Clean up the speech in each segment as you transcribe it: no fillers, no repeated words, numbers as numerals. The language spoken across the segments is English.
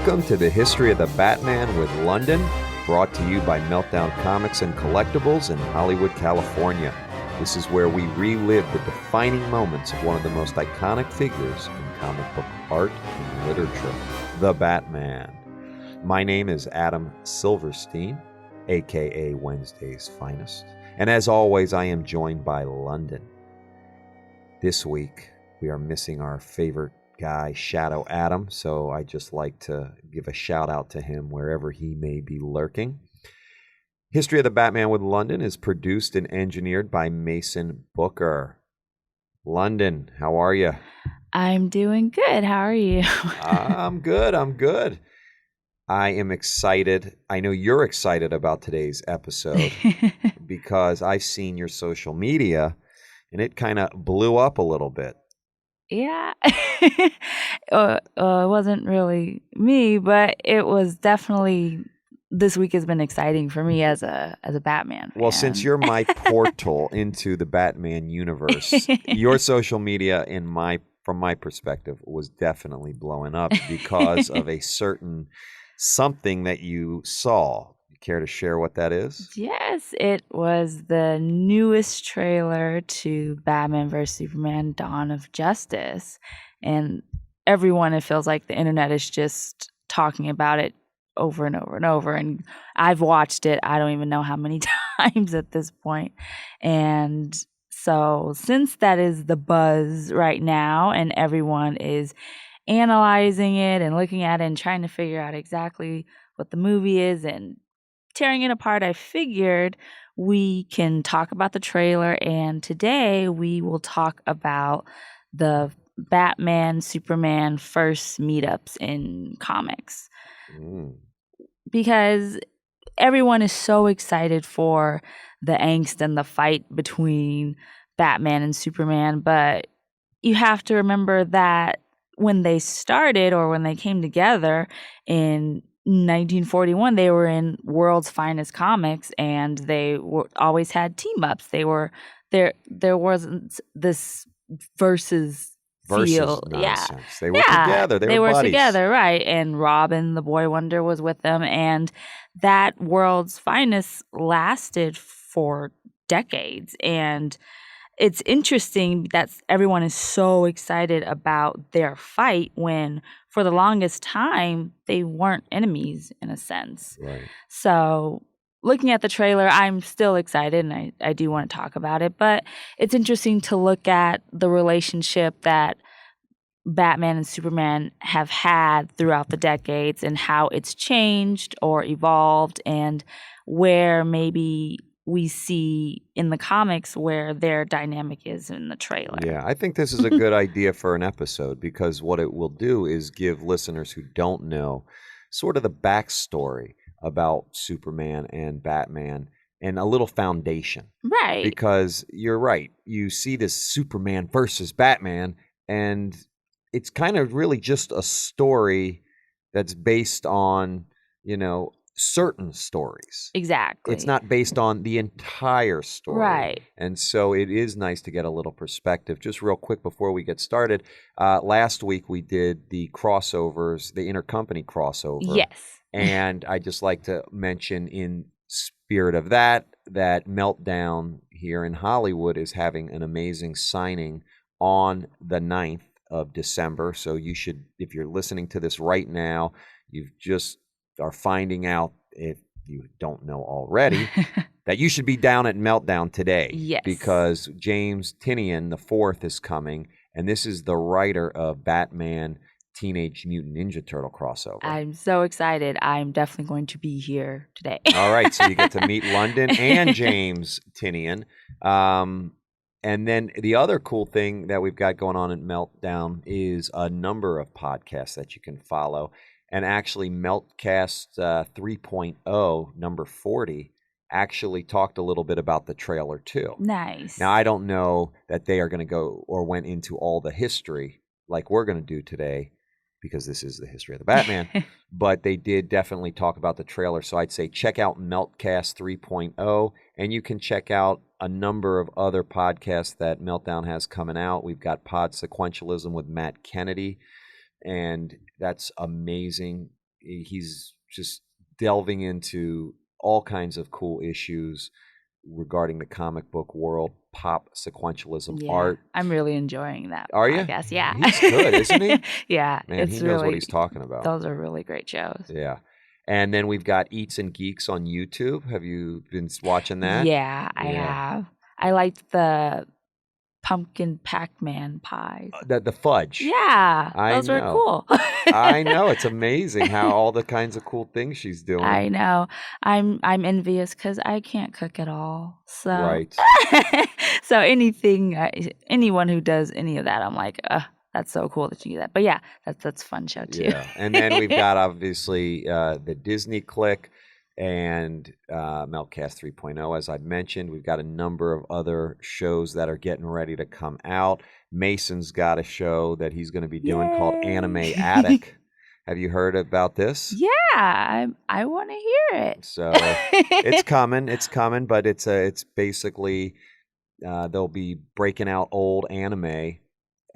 Welcome to the History of the Batman with London, brought to you by Meltdown Comics and Collectibles in Hollywood, California. This is where we relive the defining moments of one of the most iconic figures in comic book art and literature, the Batman. My name is Adam Silverstein, aka Wednesday's Finest, and as always, I am joined by London. This week, we are missing our favorite guy, Shadow Adam, so I just like to give a shout out to him wherever he may be lurking. History of the Batman with London is produced and engineered by Mason Booker. London, how are you? I'm doing good. How are you? I'm good. I am excited. I know you're excited about today's episode because I've seen your social media and it kind of blew up a little bit. Yeah. It wasn't really me, but it was definitely, this week has been exciting for me as a Batman fan. Well, since you're my portal into the Batman universe, your social media from my perspective was definitely blowing up because of a certain something that you saw. You care to share what that is? Yes, it was the newest trailer to Batman vs. Superman: Dawn of Justice. And everyone, it feels like the internet is just talking about it over and over and over. And I've watched it, I don't even know how many times at this point. And so since that is the buzz right now and everyone is analyzing it and looking at it and trying to figure out exactly what the movie is and tearing it apart, I figured we can talk about the trailer. And today we will talk about the Batman, Superman first meetups in comics. Because everyone is so excited for the angst and the fight between Batman and Superman, but you have to remember that when they started or when they came together in 1941, they were in World's Finest Comics, and they always had team ups. They were there wasn't this versus feel. Nonsense. Yeah. They were together. They were buddies. Together, right? And Robin, the Boy Wonder, was with them, and that World's Finest lasted for decades. And it's interesting that everyone is so excited about their fight when, for the longest time, they weren't enemies in a sense. Right. So looking at the trailer, I'm still excited, and I do want to talk about it. But it's interesting to look at the relationship that Batman and Superman have had throughout the decades and how it's changed or evolved, and where maybe we see in the comics where their dynamic is in the trailer. Yeah, I think this is a good idea for an episode, because what it will do is give listeners who don't know sort of the backstory about Superman and Batman and a little foundation. Right. Because you're right. You see this Superman versus Batman, and it's kind of really just a story that's based on, certain stories. Exactly. It's not based on the entire story. Right. And so it is nice to get a little perspective. Just real quick before we get started, last week we did the crossovers, the intercompany crossover. Yes. And I just like to mention, in spirit of that Meltdown here in Hollywood is having an amazing signing on the 9th of December. So you should, if you're listening to this right now, you've just are finding out, if you don't know already, that you should be down at Meltdown today. Yes. Because James Tynion IV is coming, and this is the writer of Batman Teenage Mutant Ninja Turtle crossover. I'm so excited. I'm definitely going to be here today. All right, so you get to meet London and James Tynion. And then the other cool thing that we've got going on at Meltdown is a number of podcasts that you can follow. And actually, Meltcast 3.0, number 40, actually talked a little bit about the trailer too. Nice. Now, I don't know that they are going to go or went into all the history like we're going to do today, because this is the history of the Batman, but they did definitely talk about the trailer. So I'd say check out Meltcast 3.0, and you can check out a number of other podcasts that Meltdown has coming out. We've got Pod Sequentialism with Matt Kennedy, and that's amazing. he's just delving into all kinds of cool issues regarding the comic book world, pop sequentialism, art. I'm really enjoying that Are you? podcast. Yeah. He's good, isn't he? Yeah. Man, he knows what he's talking about. Those are really great shows. Yeah. And then we've got Eats and Geeks on YouTube. Have you been watching that? Yeah, I have. I liked the pumpkin Pac-Man pies. The fudge. Yeah, those were cool. I know. It's amazing how all the kinds of cool things she's doing. I know. I'm envious because I can't cook at all. So right. So anyone who does any of that, I'm like, that's so cool that you do that. But yeah, that's a fun show too. Yeah, and then we've got obviously the Disney Click and Meltcast 3.0, as I mentioned. We've got a number of other shows that are getting ready to come out. Mason's got a show that he's going to be doing called Anime Attic. Have you heard about this? Yeah, I want to hear it. So it's coming, but it's basically they'll be breaking out old anime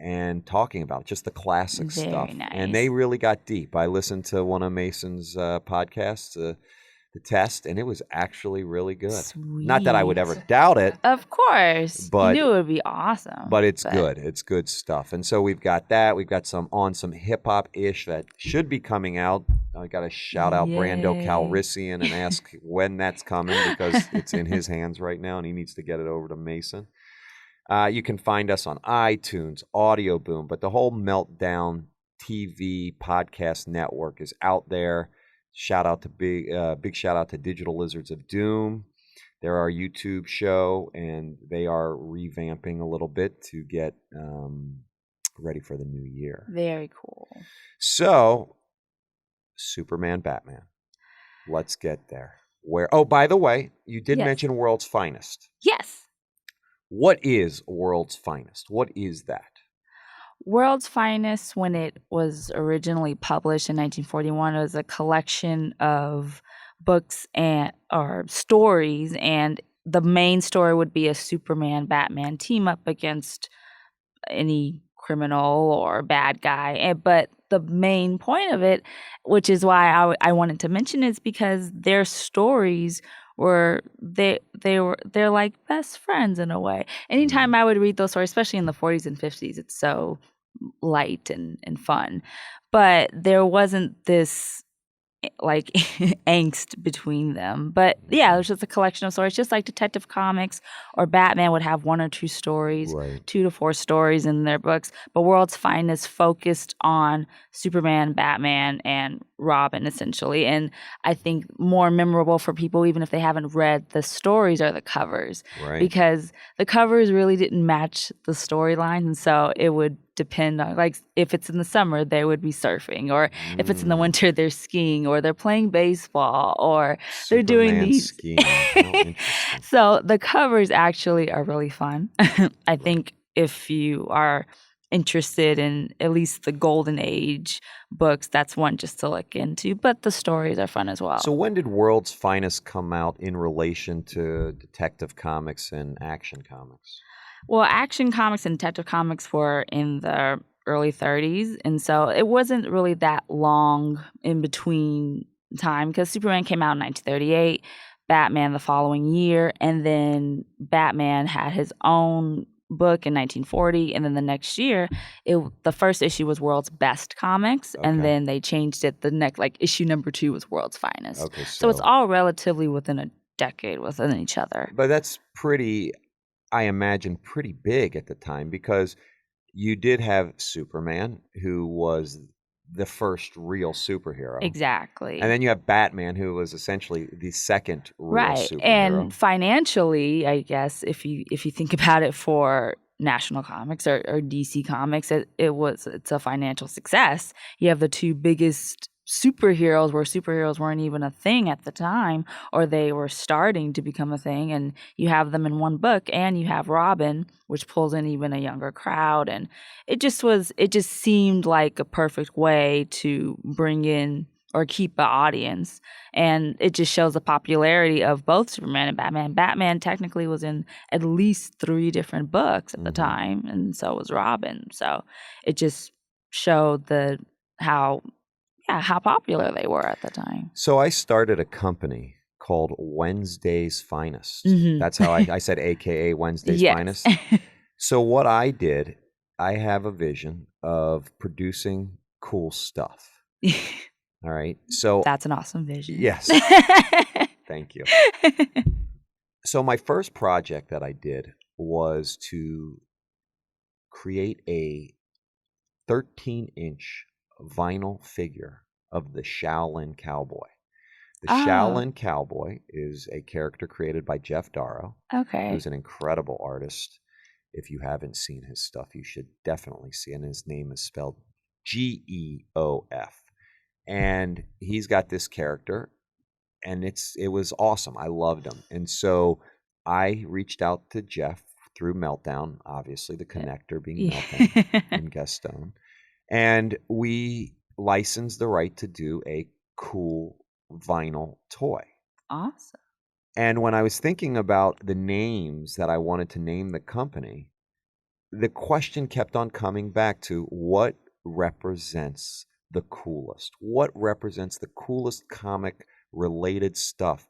and talking about just the classic stuff. Nice. And they really got deep. I listened to one of Mason's podcasts, The Test, and it was actually really good. Sweet. Not that I would ever doubt it. Of course. But you knew it would be awesome. But it's good. It's good stuff. And so we've got that. We've got some hip-hop-ish that should be coming out. I got to shout out Brando Calrissian and ask when that's coming because it's in his hands right now and he needs to get it over to Mason. You can find us on iTunes, Audio Boom, but the whole Meltdown TV podcast network is out there. Big shout out to Digital Lizards of Doom. They're our YouTube show, and they are revamping a little bit to get ready for the new year. Very cool. So, Superman, Batman. Let's get there. Oh, by the way, you did mention World's Finest. Yes. What is World's Finest? What is that? World's Finest, when it was originally published in 1941, it was a collection of books or stories, and the main story would be a Superman-Batman team up against any criminal or bad guy. But the main point of it, which is why I wanted to mention, is because their stories were they're like best friends in a way. Anytime I would read those stories, especially in the 40s and 50s, it's so light and fun. But there wasn't this like angst between them. But yeah, it was just a collection of stories, just like Detective Comics or Batman would have 1 or 2 stories, 2 to 4 stories in their books. But World's Finest focused on Superman, Batman, and Robin, essentially. And I think more memorable for people, even if they haven't read the stories, are the covers. Because the covers really didn't match the storylines. And so it would depend on, like, if it's in the summer, they would be surfing, or if it's in the winter, they're skiing, or they're playing baseball, or they're doing these. So the covers actually are really fun. I think if you are interested in at least the Golden Age books, that's one just to look into. But the stories are fun as well. So when did World's Finest come out in relation to Detective Comics and Action Comics? Well, Action Comics and Detective Comics were in the early 30s, and so it wasn't really that long in between time, because Superman came out in 1938, Batman the following year, and then Batman had his own book in 1940, and then the next year, the first issue was World's Best Comics, and then they changed it. The next, like, issue number 2 was World's Finest. So it's all relatively within a decade within each other. But that's pretty, I imagine, pretty big at the time, because you did have Superman, who was the first real superhero. Exactly. And then you have Batman, who was essentially the second real superhero. And financially, I guess, if you think about it, for National Comics or DC Comics, it's a financial success. You have the 2 biggest superheroes, where superheroes weren't even a thing at the time, or they were starting to become a thing, and you have them in one book, and you have Robin, which pulls in even a younger crowd, and it just seemed like a perfect way to bring in or keep an audience. And it just shows the popularity of both Superman and Batman. Batman technically was in at least 3 different books at the time, and so was Robin. So it just showed how how popular they were at the time. So I started a company called Wednesday's Finest. Mhm. That's how I said AKA Wednesday's Yes. Finest. So what I did, I have a vision of producing cool stuff. All right. So That's an awesome vision. yes. Thank you. So my first project that I did was to create a 13-inch vinyl figure of the Shaolin Cowboy. The Shaolin Cowboy is a character created by Jeff Darrow, Okay. who's an incredible artist. If you haven't seen his stuff, you should definitely see it. And his name is spelled Geof. And he's got this character, and it was awesome. I loved him. And so I reached out to Jeff through Meltdown, obviously the connector being Meltdown and Gaston. And we licensed the right to do a cool vinyl toy. Awesome. And when I was thinking about the names that I wanted to name the company, the question kept on coming back to what represents the coolest? What represents the coolest comic related stuff?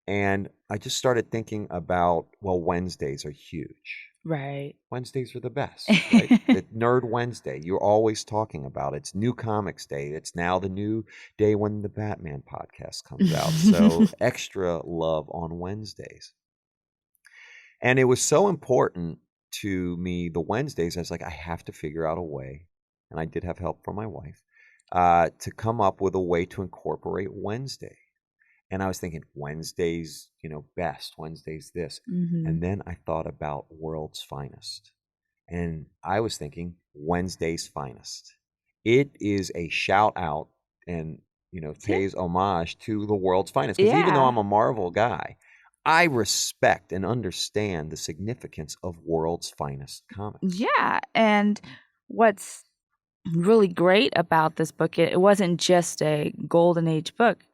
And I just started thinking about, well, Wednesdays are huge. Right. Wednesdays are the best, right? The Nerd Wednesday, you're always talking about. It's New Comics Day. It's now the new day when the Batman podcast comes out. So extra love on Wednesdays. And it was so important to me, the Wednesdays, I was like, I have to figure out a way, and I did have help from my wife, to come up with a way to incorporate Wednesday. And I was thinking, Wednesday's, best. Wednesday's this. Mhm. And then I thought about World's Finest. And I was thinking, Wednesday's Finest. It is a shout out and, pays homage to the World's Finest. Because even though Yeah. I'm a Marvel guy, I respect and understand the significance of World's Finest comics. Yeah. And what's really great about this book, it wasn't just a golden age book.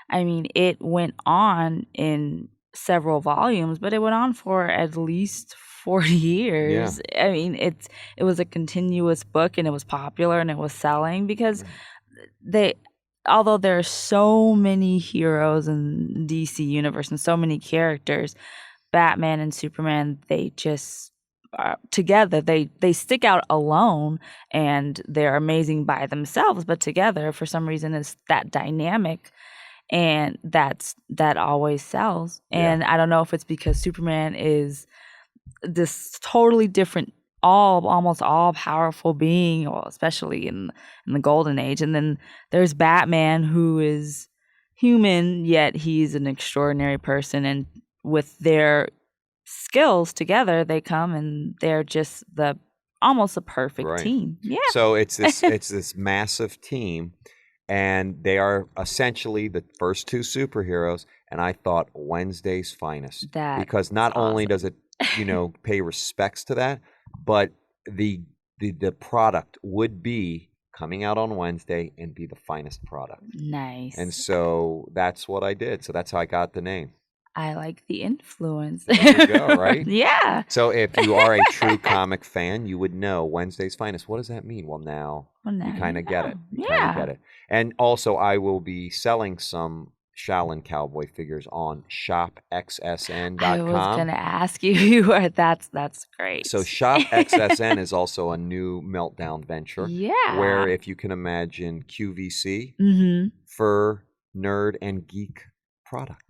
I mean, it went on in several volumes, but it went on for at least 40 years. I mean, it was a continuous book, and it was popular, and it was selling because although there are so many heroes in DC universe and so many characters, Batman and Superman, they just together they stick out alone, and they're amazing by themselves, but together for some reason it's that dynamic, and that always sells. And I don't know if it's because Superman is this totally different, almost all powerful being, or especially in the golden age, and then there's Batman, who is human, yet he's an extraordinary person, and with their skills together, they come and they're just almost a perfect team. Yeah. So it's this massive team, and they are essentially the first two superheroes. And I thought Wednesday's Finest, because not only does it, pay respects to that, but the product would be coming out on Wednesday and be the finest product. Nice. And so that's what I did. So that's how I got the name. I like the influence. There you go, right? Yeah. So if you are a true comic fan, you would know Wednesday's Finest. What does that mean? Well, now you kind of get it. You kind of get it. And also, I will be selling some Shaolin Cowboy figures on shopxsn.com. I was going to ask you, that's great. So shopxsn is also a new Meltdown venture. Yeah. Where, if you can imagine, QVC for nerd and geek product.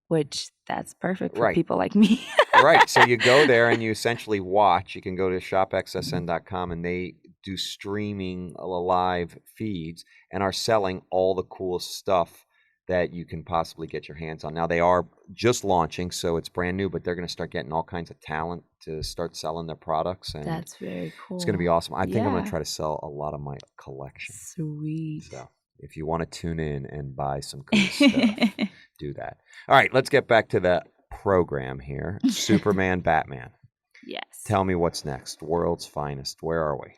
Which that's perfect for people like me. Right. So you go there and you essentially watch. You can go to shopxsn.com, and they do streaming live feeds and are selling all the coolest stuff that you can possibly get your hands on. Now, they are just launching, so it's brand new, but they're going to start getting all kinds of talent to start selling their products. And that's very cool. It's going to be awesome. I think I'm going to try to sell a lot of my collection. Sweet. So if you want to tune in and buy some cool stuff, do that. All right, let's get back to the program here. Superman, Batman. Yes. Tell me what's next. World's Finest. Where are we?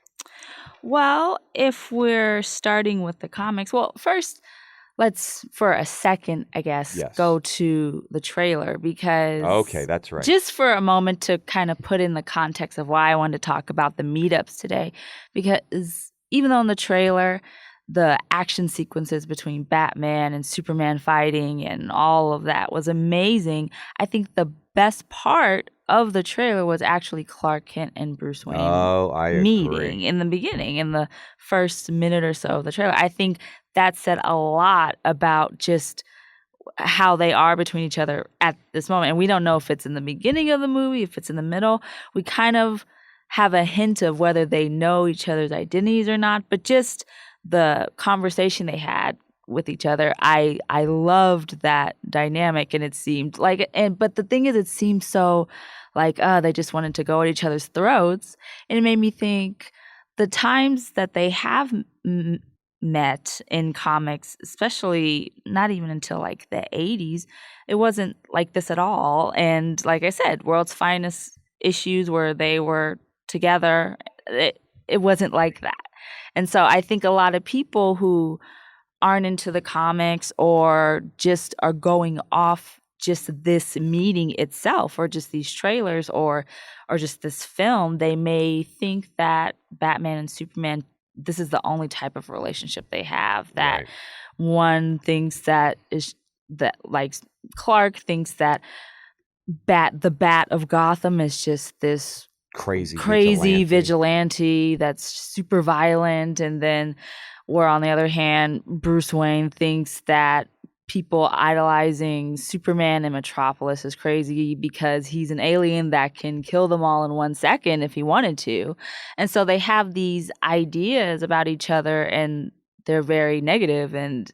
Well, if we're starting with the comics, well, first, let's, for a second, I guess, go to the trailer, because... Okay, that's right. Just for a moment to kind of put in the context of why I wanted to talk about the meetups today, because even though in the trailer the action sequences between Batman and Superman fighting and all of that was amazing. I think the best part of the trailer was actually Clark Kent and Bruce Wayne I meeting agree. in the beginning, in the first minute or so of the trailer. I think that said a lot about just how they are between each other at this moment. And we don't know if it's in the beginning of the movie, if it's in the middle. We kind of have a hint of whether they know each other's identities or not, but just the conversation they had with each other, I loved that dynamic. And it seemed like, but the thing is, it seemed so like they just wanted to go at each other's throats, and it made me think the times that they have met in comics, especially not even until like the 80s, it wasn't like this at all. And like I said, World's Finest issues where they were together, it wasn't like that. And so I think a lot of people who aren't into the comics or just are going off just this meeting itself or just these trailers or just this film, they may think that Batman and Superman, this is the only type of relationship they have, that Right. one thinks that is that like Clark thinks that the Bat of Gotham is just this Crazy vigilante that's super violent, and then where on the other hand Bruce Wayne thinks that people idolizing Superman in Metropolis is crazy because he's an alien that can kill them all in 1 second if he wanted to. And so they have these ideas about each other and they're very negative, and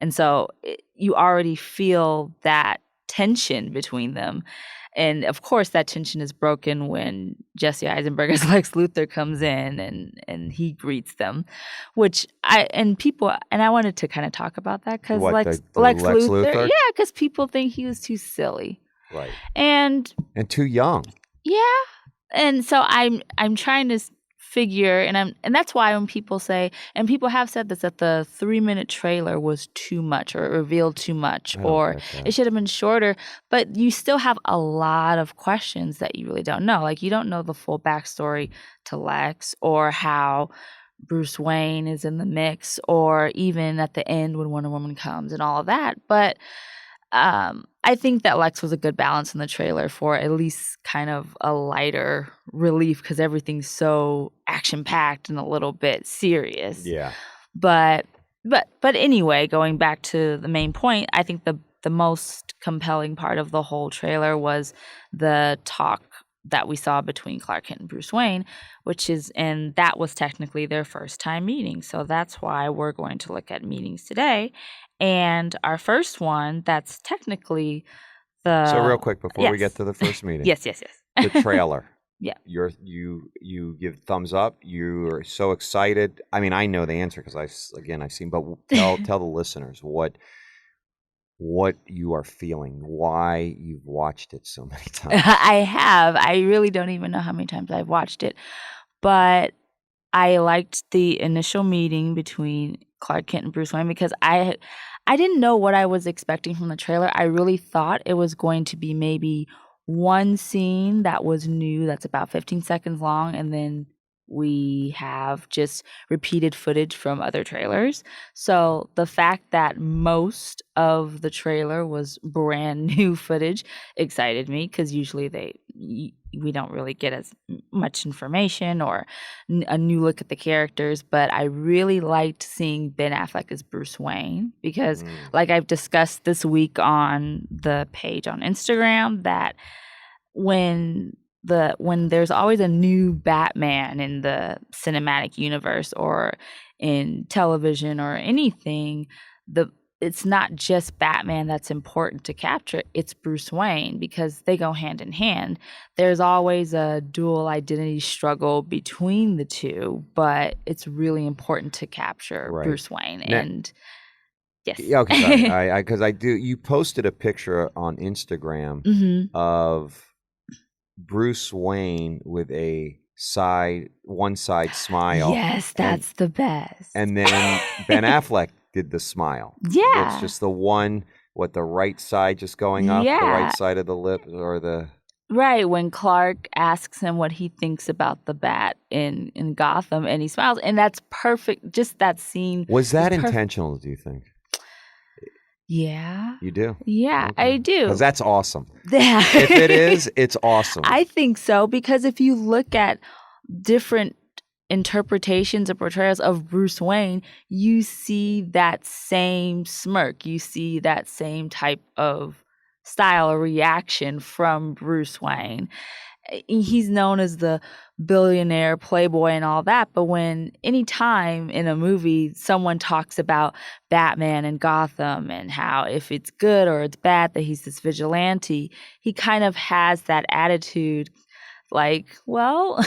so you already feel that tension between them. And of course, that tension is broken when Jesse Eisenberg as Lex Luthor comes in and he greets them, which I wanted to kind of talk about that because Lex Luthor, yeah, because people think he was too silly, right, and too young, yeah, and so I'm trying to figure, and that's why when people say, and people have said this, that the 3-minute trailer was too much or revealed too much, or it should have been shorter, but you still have a lot of questions that you really don't know. Like, you don't know the full backstory to Lex, or how Bruce Wayne is in the mix, or even at the end when Wonder Woman comes and all of that. But I think that Lex was a good balance in the trailer for at least kind of a lighter relief, because everything's so action-packed and a little bit serious. Yeah. But anyway, going back to the main point, I think the most compelling part of the whole trailer was the talk that we saw between Clark Kent and Bruce Wayne, and that was technically their first time meeting. So that's why we're going to look at meetings today. And our first one, that's technically So real quick before we get to the first meeting. Yes. The trailer. Yeah. You give thumbs up. You're so excited. I mean, I know the answer because I've seen, but tell the listeners what you are feeling, why you've watched it so many times. I have. I really don't even know how many times I've watched it, but I liked the initial meeting between Clark Kent and Bruce Wayne because I didn't know what I was expecting from the trailer. I really thought it was going to be maybe one scene that was new, that's about 15 seconds long, and then we have just repeated footage from other trailers. So the fact that most of the trailer was brand new footage excited me, because usually we don't really get as much information or a new look at the characters. But I really liked seeing Ben Affleck as Bruce Wayne because, like I've discussed this week on the page on Instagram, that when there's always a new Batman in the cinematic universe or in television or anything, it's not just Batman that's important to capture, it's Bruce Wayne, because they go hand in hand. There's always a dual identity struggle between the two, but it's really important to capture Bruce Wayne. And yes. Yeah, okay, because I do. You posted a picture on Instagram of Bruce Wayne with a one side smile. Yes, that's the best. And then Ben Affleck did the smile. Yeah. It's just the one, the right side just going up, the right side of the lip, or the... Right, when Clark asks him what he thinks about the bat in Gotham, and he smiles, and that's perfect. Just that scene. Was that intentional, do you think? Yeah. You do? Yeah, Okay. I do. Because that's awesome. Yeah. If it is, it's awesome. I think so, because if you look at different interpretations or portrayals of Bruce Wayne, you see that same smirk. You see that same type of style or reaction from Bruce Wayne. He's known as the billionaire playboy and all that, but when any time in a movie someone talks about Batman and Gotham and how if it's good or it's bad that he's this vigilante, he kind of has that attitude like, well,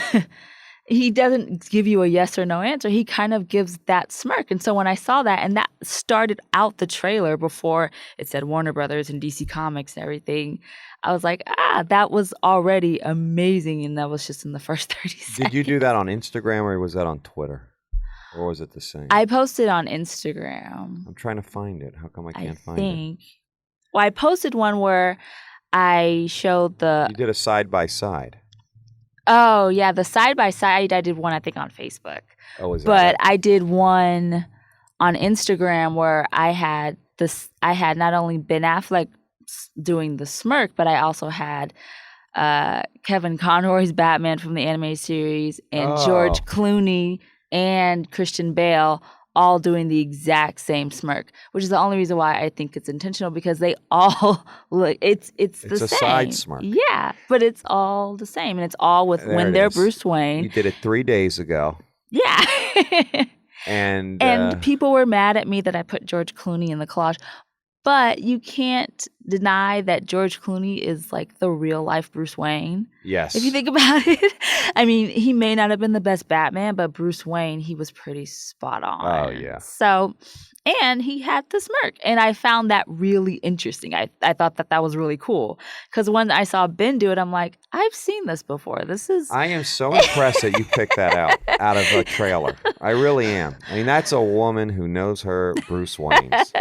he doesn't give you a yes or no answer. He kind of gives that smirk. And so when I saw that, and that started out the trailer before it said Warner Brothers and DC Comics and everything, I was like, that was already amazing. And that was just in the first 30 seconds. Did you do that on Instagram or was that on Twitter? Or was it the same? I posted on Instagram. I'm trying to find it. How come I can't find it? Well, I posted one where I showed You did a side-by-side. Oh, yeah, the side-by-side, I did one, I think, on Facebook. Oh, is that But right? I did one on Instagram where I had not only Ben Affleck doing the smirk, but I also had Kevin Conroy's Batman from the animated series and George Clooney and Christian Bale all doing the exact same smirk, which is the only reason why I think it's intentional, because they all look, it's the same. It's a side smirk. Yeah, but it's all the same, and it's all with when they're Bruce Wayne. You did it 3 days ago. Yeah. And people were mad at me that I put George Clooney in the collage. But you can't deny that George Clooney is like the real life Bruce Wayne. Yes. If you think about it. I mean, he may not have been the best Batman, but Bruce Wayne, he was pretty spot on. Oh, yeah. So, and he had the smirk. And I found that really interesting. I thought that was really cool. Because when I saw Ben do it, I'm like, I've seen this before. I am so impressed that you picked that out of a trailer. I really am. I mean, that's a woman who knows her Bruce Waynes.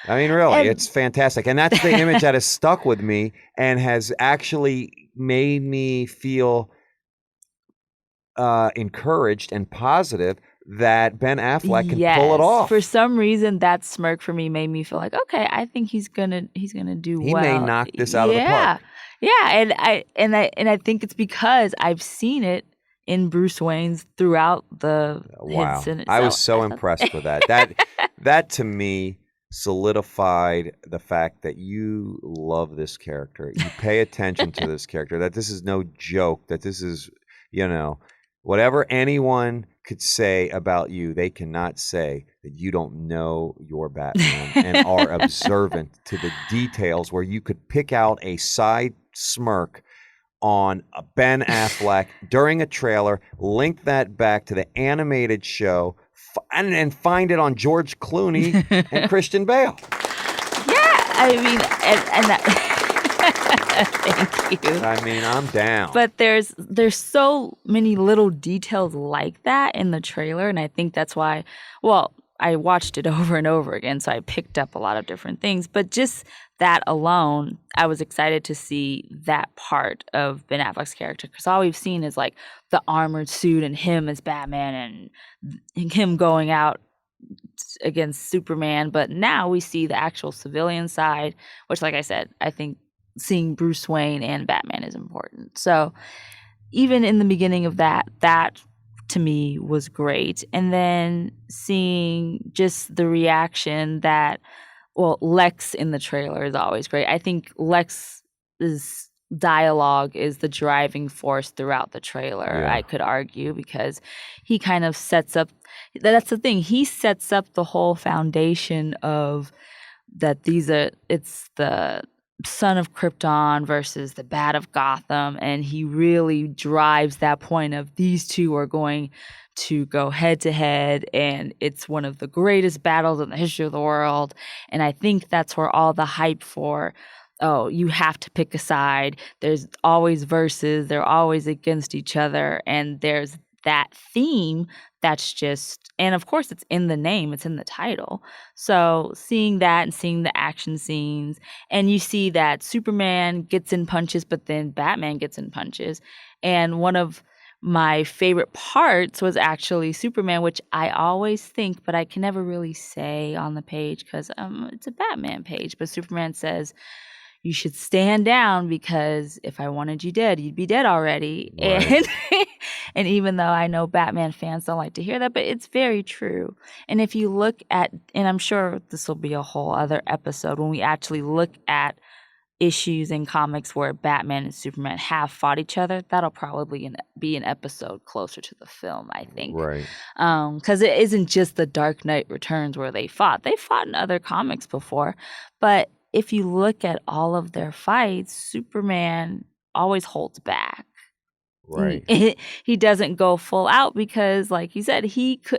I mean, really, it's fantastic. And that's the image that has stuck with me and has actually made me feel encouraged and positive that Ben Affleck can pull it off. For some reason, that smirk for me made me feel like, okay, I think he's gonna do well. He may knock this out of the park. Yeah, and I think it's because I've seen it in Bruce Wayne's throughout the hits. And I was so impressed with that. That to me solidified the fact that you love this character. You pay attention to this character, that this is no joke, that this is, whatever anyone could say about you, they cannot say that you don't know your Batman and are observant to the details where you could pick out a side smirk on a Ben Affleck during a trailer, link that back to the animated show, and find it on George Clooney and Christian Bale. Yeah, I mean, and that. Thank you. I mean, I'm down. But there's so many little details like that in the trailer, and I think that's why. Well, I watched it over and over again, so I picked up a lot of different things. But just that alone, I was excited to see that part of Ben Affleck's character, because all we've seen is like the armored suit and him as Batman and him going out against Superman. But now we see the actual civilian side, which, like I said, I think seeing Bruce Wayne and Batman is important. So even in the beginning of that to me was great. And then seeing just the reaction that, well, Lex in the trailer is always great. I think Lex's dialogue is the driving force throughout the trailer, I could argue, because he kind of sets up, that's the thing, he sets up the whole foundation of that it's the Son of Krypton versus the Bat of Gotham, and he really drives that point of these two are going to go head to head, and it's one of the greatest battles in the history of the world. And I think that's where all the hype for, oh, you have to pick a side, there's always verses, they're always against each other, and there's that theme that's just, and of course it's in the name, it's in the title. So seeing that and seeing the action scenes, and you see that Superman gets in punches, but then Batman gets in punches. And one of my favorite parts was actually Superman, which I always think, but I can never really say on the page because it's a Batman page. But Superman says, "You should stand down because if I wanted you dead, you'd be dead already." Right. And even though I know Batman fans don't like to hear that, but it's very true. And if you look at, and I'm sure this will be a whole other episode when we actually look at issues in comics where Batman and Superman have fought each other, that'll probably be an episode closer to the film, I think. Right. Because it isn't just the Dark Knight Returns where they fought. They fought in other comics before. But if you look at all of their fights, Superman always holds back. Right. He doesn't go full out because, like you said,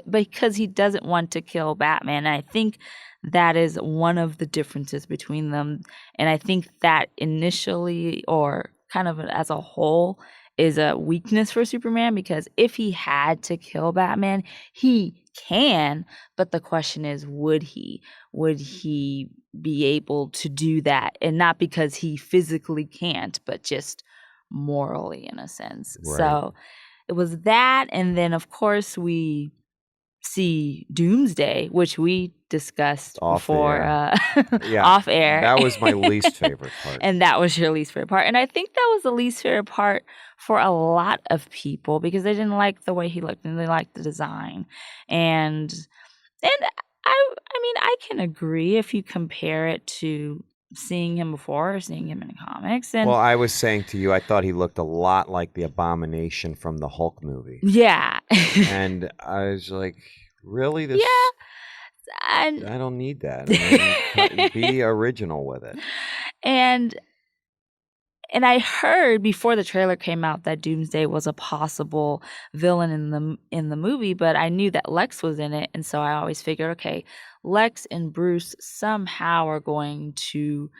because he doesn't want to kill Batman. And I think that is one of the differences between them. And I think that initially, or kind of as a whole, is a weakness for Superman, because if he had to kill Batman, he can, but the question is, would he be able to do that? And not because he physically can't, but just morally, in a sense. Right. So it was that, and then of course we see Doomsday, which we discussed Off before air. Yeah, off air. that was my least favorite part. And that was your least favorite part. And I think that was the least favorite part for a lot of people because they didn't like the way he looked and they liked the design. And I mean, I can agree if you compare it to seeing him before or seeing him in the comics. And Well, I was saying to you, I thought he looked a lot like the Abomination from the Hulk movie. yeah. And I was like, really? This? Yeah. And I don't need that. I mean, be original with it. And I heard before the trailer came out that Doomsday was a possible villain in the movie, but I knew that Lex was in it, and so I always figured, okay, Lex and Bruce somehow are going to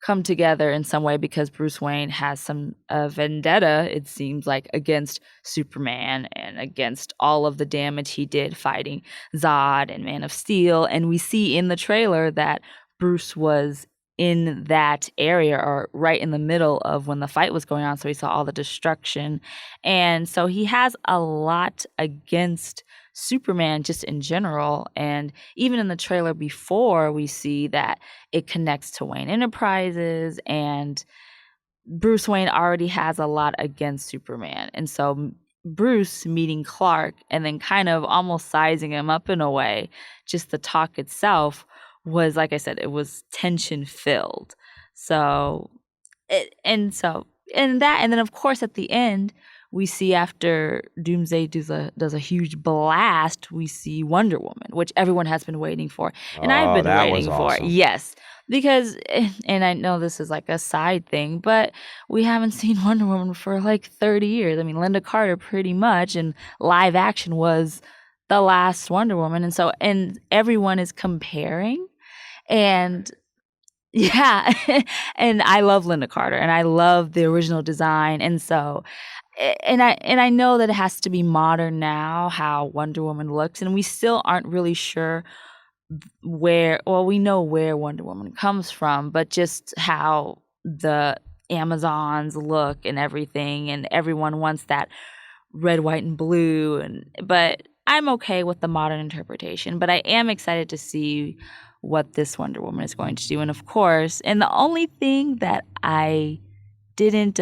come together in some way because Bruce Wayne has some vendetta, it seems like, against Superman and against all of the damage he did fighting Zod and Man of Steel. And we see in the trailer that Bruce was in that area or right in the middle of when the fight was going on. So he saw all the destruction. And so he has a lot against Superman just in general. And even in the trailer before, we see that it connects to Wayne Enterprises, and Bruce Wayne already has a lot against Superman. And so Bruce meeting Clark and then kind of almost sizing him up in a way, just the talk itself was, like I said, it was tension filled. So and then of course at the end we see after Doomsday does a huge blast, we see Wonder Woman, which everyone has been waiting for. And I've been waiting for it. Yes. Because, and I know this is like a side thing, but we haven't seen Wonder Woman for like 30 years. I mean, Linda Carter pretty much, and live action was the last Wonder Woman. And so, and everyone is comparing. And yeah, and I love Linda Carter and I love the original design. And so, and I know that it has to be modern now, how Wonder Woman looks, and we still aren't really sure we know where Wonder Woman comes from, but just how the Amazons look and everything, and everyone wants that red, white, and blue. But I'm okay with the modern interpretation, but I am excited to see what this Wonder Woman is going to do. And of course, and the only thing that I didn't,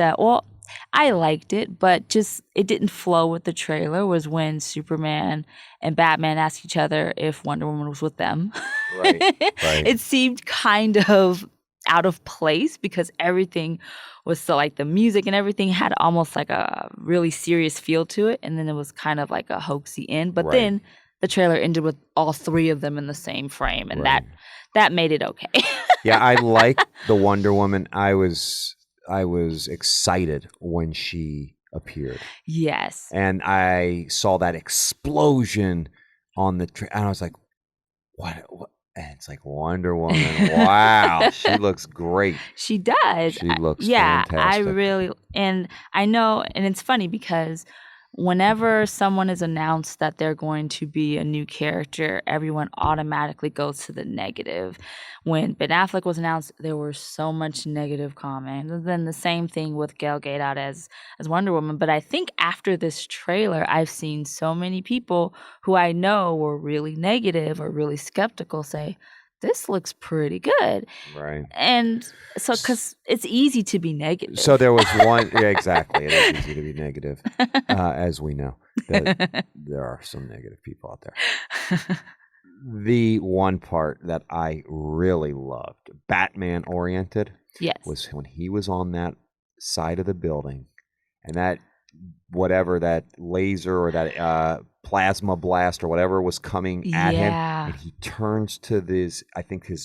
I liked it, but just it didn't flow with the trailer, was when Superman and Batman asked each other if Wonder Woman was with them. Right. It seemed kind of out of place because everything was so, like, the music and everything had almost like a really serious feel to it, and then it was kind of like a hoaxy end. But then the trailer ended with all three of them in the same frame, and that made it okay. Yeah, I like the Wonder Woman. I was excited when she appeared. Yes. And I saw that explosion on the and I was like, what? And it's like, Wonder Woman. Wow. She looks great. She does. She looks fantastic. I really, and I know, and it's funny because whenever someone is announced that they're going to be a new character, everyone automatically goes to the negative. When Ben Affleck was announced, there were so much negative comments. And then the same thing with Gal Gadot as Wonder Woman. But I think after this trailer, I've seen so many people who I know were really negative or really skeptical say, this looks pretty good. Right. And so, because it's easy to be negative. So there was one. Yeah, exactly. It is easy to be negative, as we know. There are some negative people out there. The one part that I really loved, Batman oriented, Yes. was when he was on that side of the building, and that whatever that laser or that plasma blast or whatever was coming at him, and he turns to his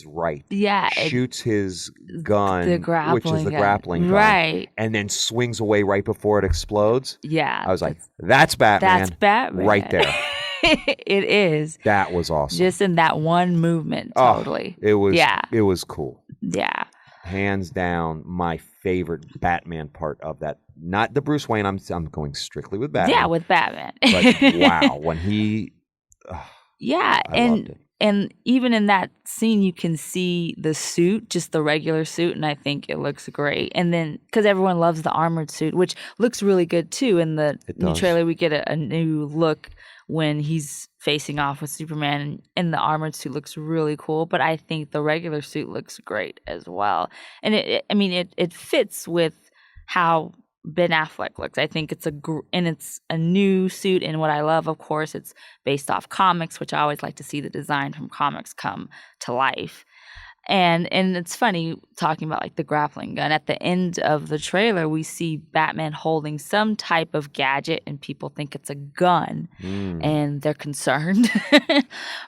right, shoots his gun, which is the grappling gun, right, and then swings away right before it explodes. Yeah, I was like, that's Batman. That's Batman right there. It is. That was awesome. Just in that one movement, totally. It was. Yeah. It was cool. Yeah. Hands down, my favorite Batman part of that. Not the Bruce Wayne. I'm going strictly with Batman. Yeah, with Batman. But wow, when he. Yeah, I loved it. And even in that scene, you can see the suit, just the regular suit, and I think it looks great. And then, because everyone loves the armored suit, which looks really good too. In the new trailer, we get a new look when he's facing off with Superman, and the armored suit looks really cool. But I think the regular suit looks great as well. And it fits with how Ben Affleck looks. I think it's a new suit, and what I love, of course, it's based off comics, which I always like to see the design from comics come to life. And it's funny talking about like the grappling gun. At the end of the trailer, we see Batman holding some type of gadget, and people think it's a gun, and they're concerned.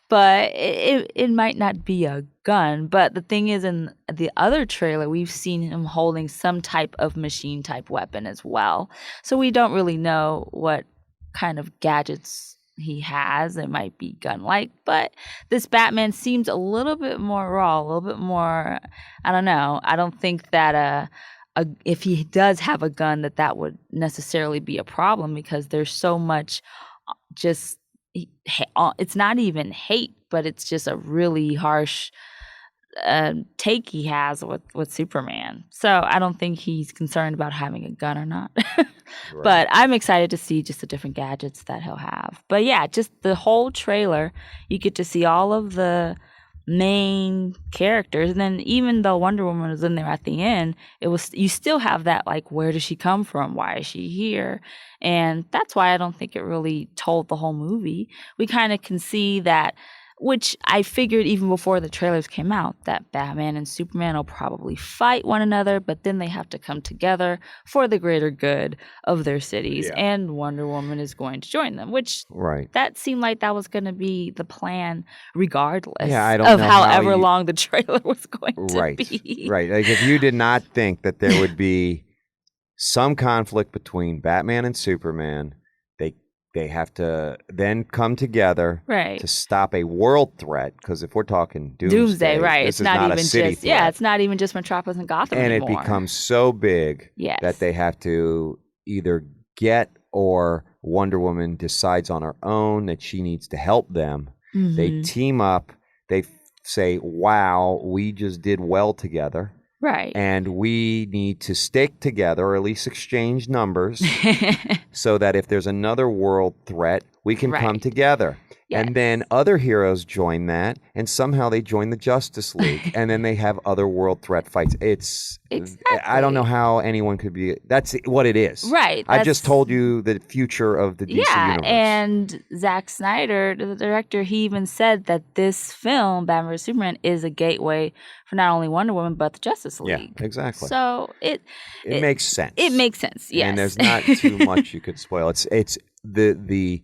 But it might not be a gun. But the thing is, in the other trailer, we've seen him holding some type of machine type weapon as well. So we don't really know what kind of gadgets he has. It might be gun-like, but this Batman seems a little bit more raw, a little bit more, I don't know. I don't think that if he does have a gun, that would necessarily be a problem, because there's so much just, it's not even hate, but it's just a really harsh take he has with Superman. So I don't think he's concerned about having a gun or not. Right. But I'm excited to see just the different gadgets that he'll have. But yeah, just the whole trailer, you get to see all of the main characters, and then even though Wonder Woman was in there at the end, you still have that, like, where does she come from? Why is she here? And that's why I don't think it really told the whole movie. We kind of can see that, which I figured even before the trailers came out, that Batman and Superman will probably fight one another, but then they have to come together for the greater good of their cities, and Wonder Woman is going to join them, which that seemed like that was going to be the plan regardless of however long the trailer was going to be. Right. Like, if you did not think that there would be some conflict between Batman and Superman, they have to then come together to stop a world threat. Because if we're talking doomsday, right? This is not even a city just threat. It's not even just Metropolis and Gotham anymore. And it becomes so big that they have to either or Wonder Woman decides on her own that she needs to help them. Mm-hmm. They team up. They say, "Wow, we just did well together." Right. And we need to stick together, or at least exchange numbers, so that if there's another world threat, we can come together. Yes. And then other heroes join that, and somehow they join the Justice League, and then they have other world threat fights. I don't know how anyone could be. That's what it is. Right. I just told you the future of the DC universe. And Zack Snyder, the director, he even said that this film, Batman vs Superman, is a gateway for not only Wonder Woman but the Justice League. Yeah, exactly. So it makes sense. It makes sense. Yes. And there's not too much you could spoil. It's the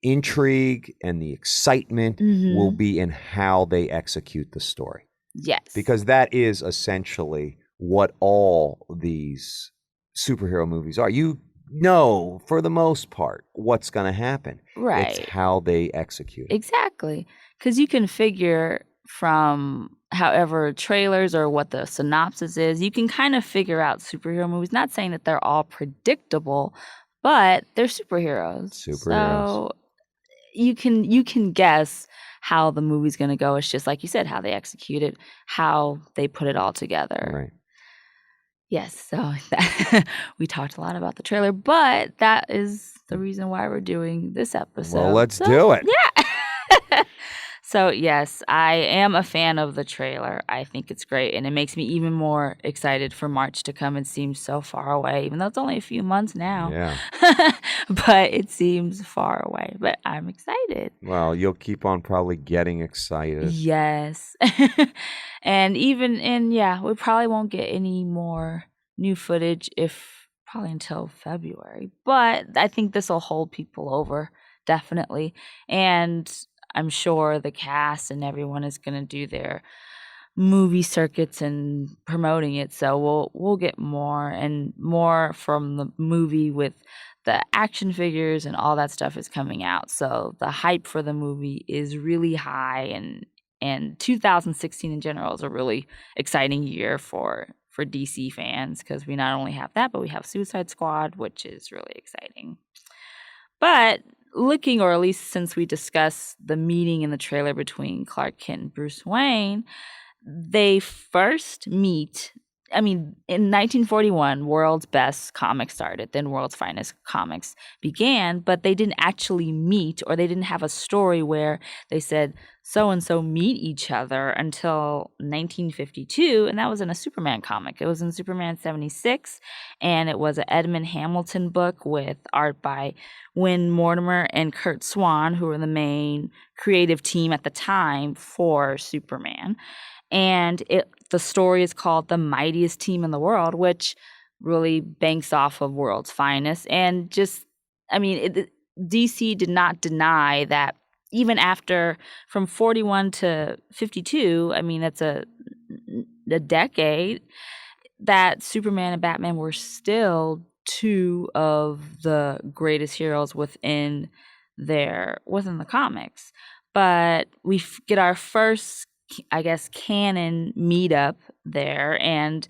intrigue and the excitement will be in how they execute the story. Yes. Because that is essentially what all these superhero movies are. You know, for the most part, what's going to happen. Right. It's how they execute it. Exactly. Because you can figure from however trailers or what the synopsis is, you can kind of figure out superhero movies. Not saying that they're all predictable, but they're superheroes. So you can guess how the movie's going to go. It's just like you said, how they execute it, how they put it all together. Right. Yes, so we talked a lot about the trailer, but that is the reason why we're doing this episode. Well, let's do it. Yeah. So, yes, I am a fan of the trailer. I think it's great, and it makes me even more excited for March to come. It seems so far away, even though it's only a few months now. Yeah. But it seems far away, but I'm excited. Well, you'll keep on probably getting excited. Yes. And we probably won't get any more new footage probably until February. But I think this will hold people over, definitely. And I'm sure the cast and everyone is going to do their movie circuits and promoting it. So we'll get more and more from the movie with the action figures and all that stuff is coming out. So the hype for the movie is really high, and 2016 in general is a really exciting year for DC fans because we not only have that, but we have Suicide Squad, which is really exciting. But looking, or at least since we discussed the meeting in the trailer between Clark Kent and Bruce Wayne, they first meet. I mean, in 1941, World's Best Comics started, then World's Finest Comics began, but they didn't actually meet, or they didn't have a story where they said so-and-so meet each other until 1952, and that was in a Superman comic. It was in Superman 76, and it was an Edmund Hamilton book with art by Win Mortimer and Kurt Swan, who were the main creative team at the time for Superman. And the story is called The Mightiest Team in the World, which really banks off of World's Finest. And just, I mean, DC did not deny that even after, from 41 to 52, I mean, that's a decade, that Superman and Batman were still two of the greatest heroes within the comics. But we get our first, I guess, canon meetup there. And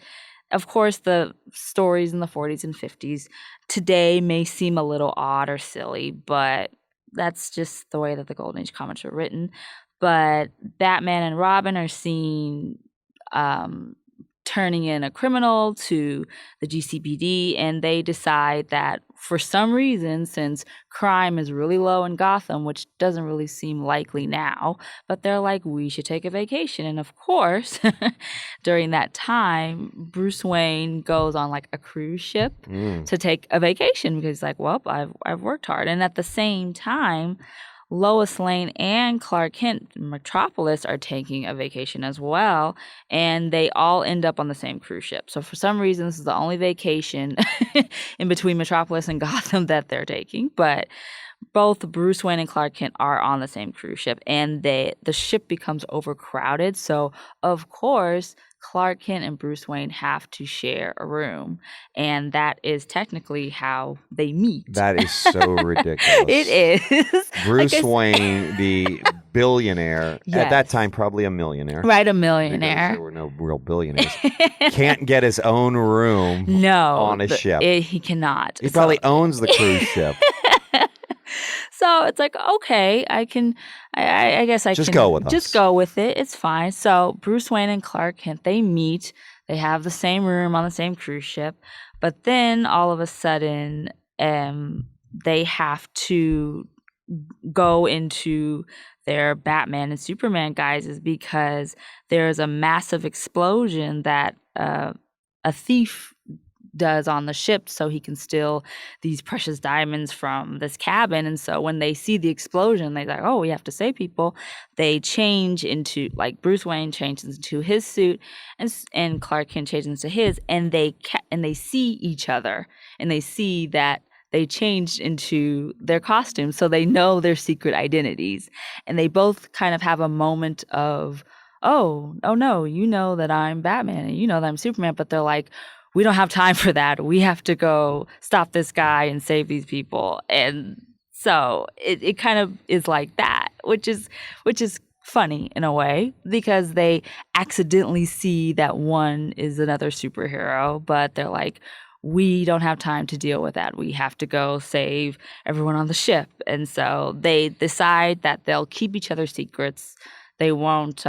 of course, the stories in the 40s and 50s today may seem a little odd or silly, but that's just the way that the Golden Age comics were written. But Batman and Robin are seen turning in a criminal to the GCPD, and they decide that for some reason, since crime is really low in Gotham, which doesn't really seem likely now, but they're like, we should take a vacation. And of course, during that time, Bruce Wayne goes on like a cruise ship to take a vacation because he's like, well, I've worked hard. And at the same time, Lois Lane and Clark Kent, Metropolis, are taking a vacation as well, and they all end up on the same cruise ship. So for some reason, this is the only vacation in between Metropolis and Gotham that they're taking, but both Bruce Wayne and Clark Kent are on the same cruise ship, and the ship becomes overcrowded. So, of course, Clark Kent and Bruce Wayne have to share a room, and that is technically how they meet. That is so ridiculous. It is. Bruce Wayne, the billionaire, at that time probably a millionaire. Right, a millionaire. There were no real billionaires. Can't get his own room on a ship. He cannot. He probably owns the cruise ship. So it's like, okay, I guess I just can go with us. Just go with it. It's fine. So Bruce Wayne and Clark Kent, they meet. They have the same room on the same cruise ship. But then all of a sudden, they have to go into their Batman and Superman guises because there's a massive explosion that a thief does on the ship, so he can steal these precious diamonds from this cabin. And so when they see the explosion, they're like, oh, we have to save people. They change into, like, Bruce Wayne changes into his suit, and Clark Kent changes into his, and they see each other, and they see that they changed into their costumes, so they know their secret identities, and they both kind of have a moment of, oh no, you know that I'm Batman and you know that I'm Superman, but they're like, we don't have time for that. We have to go stop this guy and save these people. And so it kind of is like that, which is funny in a way because they accidentally see that one is another superhero, but they're like, we don't have time to deal with that. We have to go save everyone on the ship. And so they decide that they'll keep each other's secrets. They won't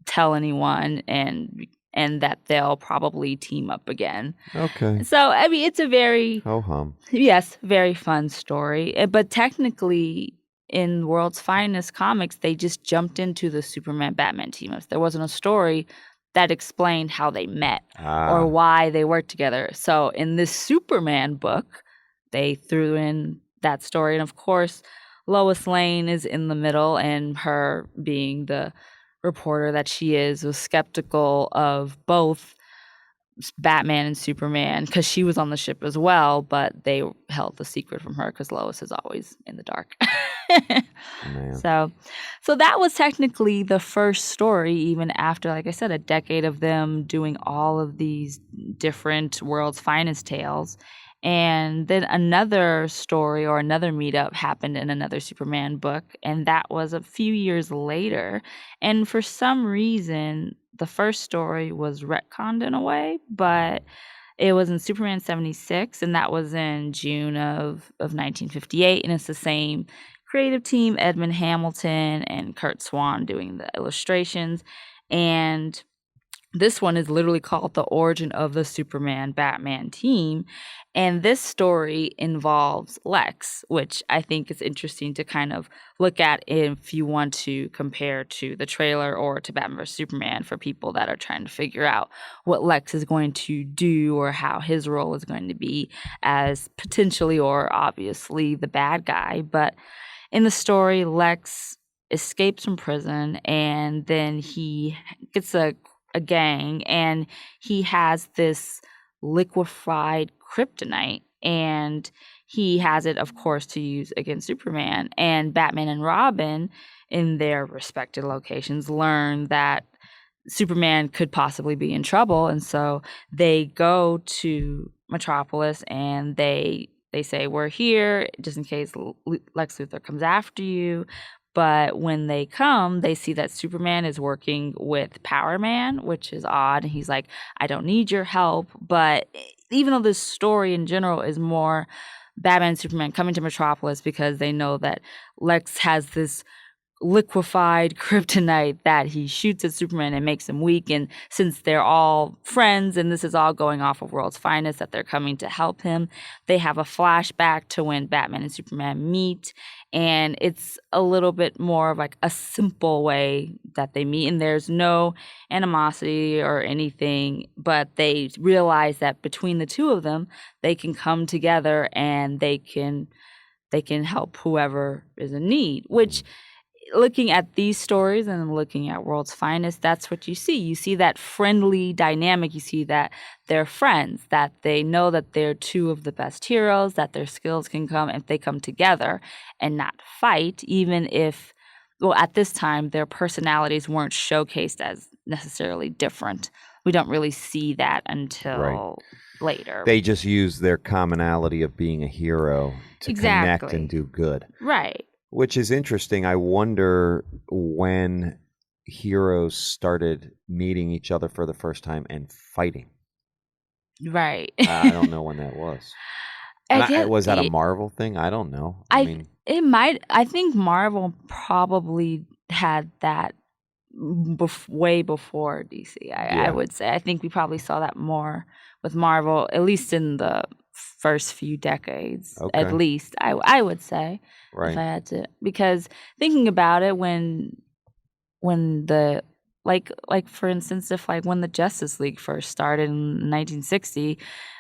tell anyone, and that they'll probably team up again. Okay. So, I mean, it's a very, Ho-hum. yes, very fun story. But technically, in World's Finest Comics, they just jumped into the Superman-Batman team-ups. There wasn't a story that explained how they met or why they worked together. So in this Superman book, they threw in that story. And of course, Lois Lane is in the middle, and her, being the reporter that she is, was skeptical of both Batman and Superman because she was on the ship as well, but they held the secret from her because Lois is always in the dark. Man. So that was technically the first story, even after, like I said, a decade of them doing all of these different World's Finest tales. And then another story or another meetup happened in another Superman book, and that was a few years later. And for some reason, the first story was retconned in a way, but it was in Superman 76, and that was in June of 1958, and it's the same creative team, Edmund Hamilton and Kurt Swan doing the illustrations. And this one is literally called The Origin of the Superman-Batman Team. And this story involves Lex, which I think is interesting to kind of look at if you want to compare to the trailer or to Batman vs. Superman for people that are trying to figure out what Lex is going to do or how his role is going to be as potentially or obviously the bad guy. But in the story, Lex escapes from prison, and then he gets a gang, and he has this liquefied kryptonite, and he has it, of course, to use against Superman. And Batman and Robin, in their respective locations, learn that Superman could possibly be in trouble, and so they go to Metropolis, and they say, we're here just in case Lex Luthor comes after you. But when they come, they see that Superman is working with Power Man, which is odd. He's like, I don't need your help. But even though this story in general is more Batman and Superman coming to Metropolis because they know that Lex has this liquefied kryptonite that he shoots at Superman and makes him weak. And since they're all friends and this is all going off of World's Finest, that they're coming to help him, they have a flashback to when Batman and Superman meet. And it's a little bit more of like a simple way that they meet. And there's no animosity or anything, but they realize that between the two of them, they can come together and they can help whoever is in need, which, looking at these stories and looking at World's Finest, that's what you see. You see that friendly dynamic. You see that they're friends, that they know that they're two of the best heroes, that their skills can come if they come together and not fight, even if, well, at this time, their personalities weren't showcased as necessarily different. We don't really see that until later. They just use their commonality of being a hero to connect and do good. Right. Which is interesting. I wonder when heroes started meeting each other for the first time and fighting. Right. I don't know when that was. Was that a Marvel thing? I don't know. I mean, it might. I think Marvel probably had that way before DC. I would say. I think we probably saw that more with Marvel, at least in the first few decades. Okay. At least I would say. Right. If I had to, because thinking about it, when the like for instance, if like when the Justice League first started in 1960,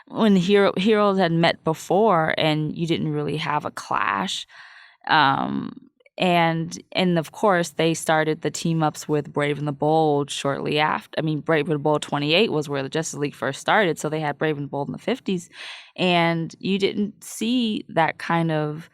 when heroes had met before and you didn't really have a clash, and of course they started the team ups with Brave and the Bold shortly after. I mean, Brave and the Bold 28 was where the Justice League first started, so they had Brave and the Bold in the 50s, and you didn't see that kind of.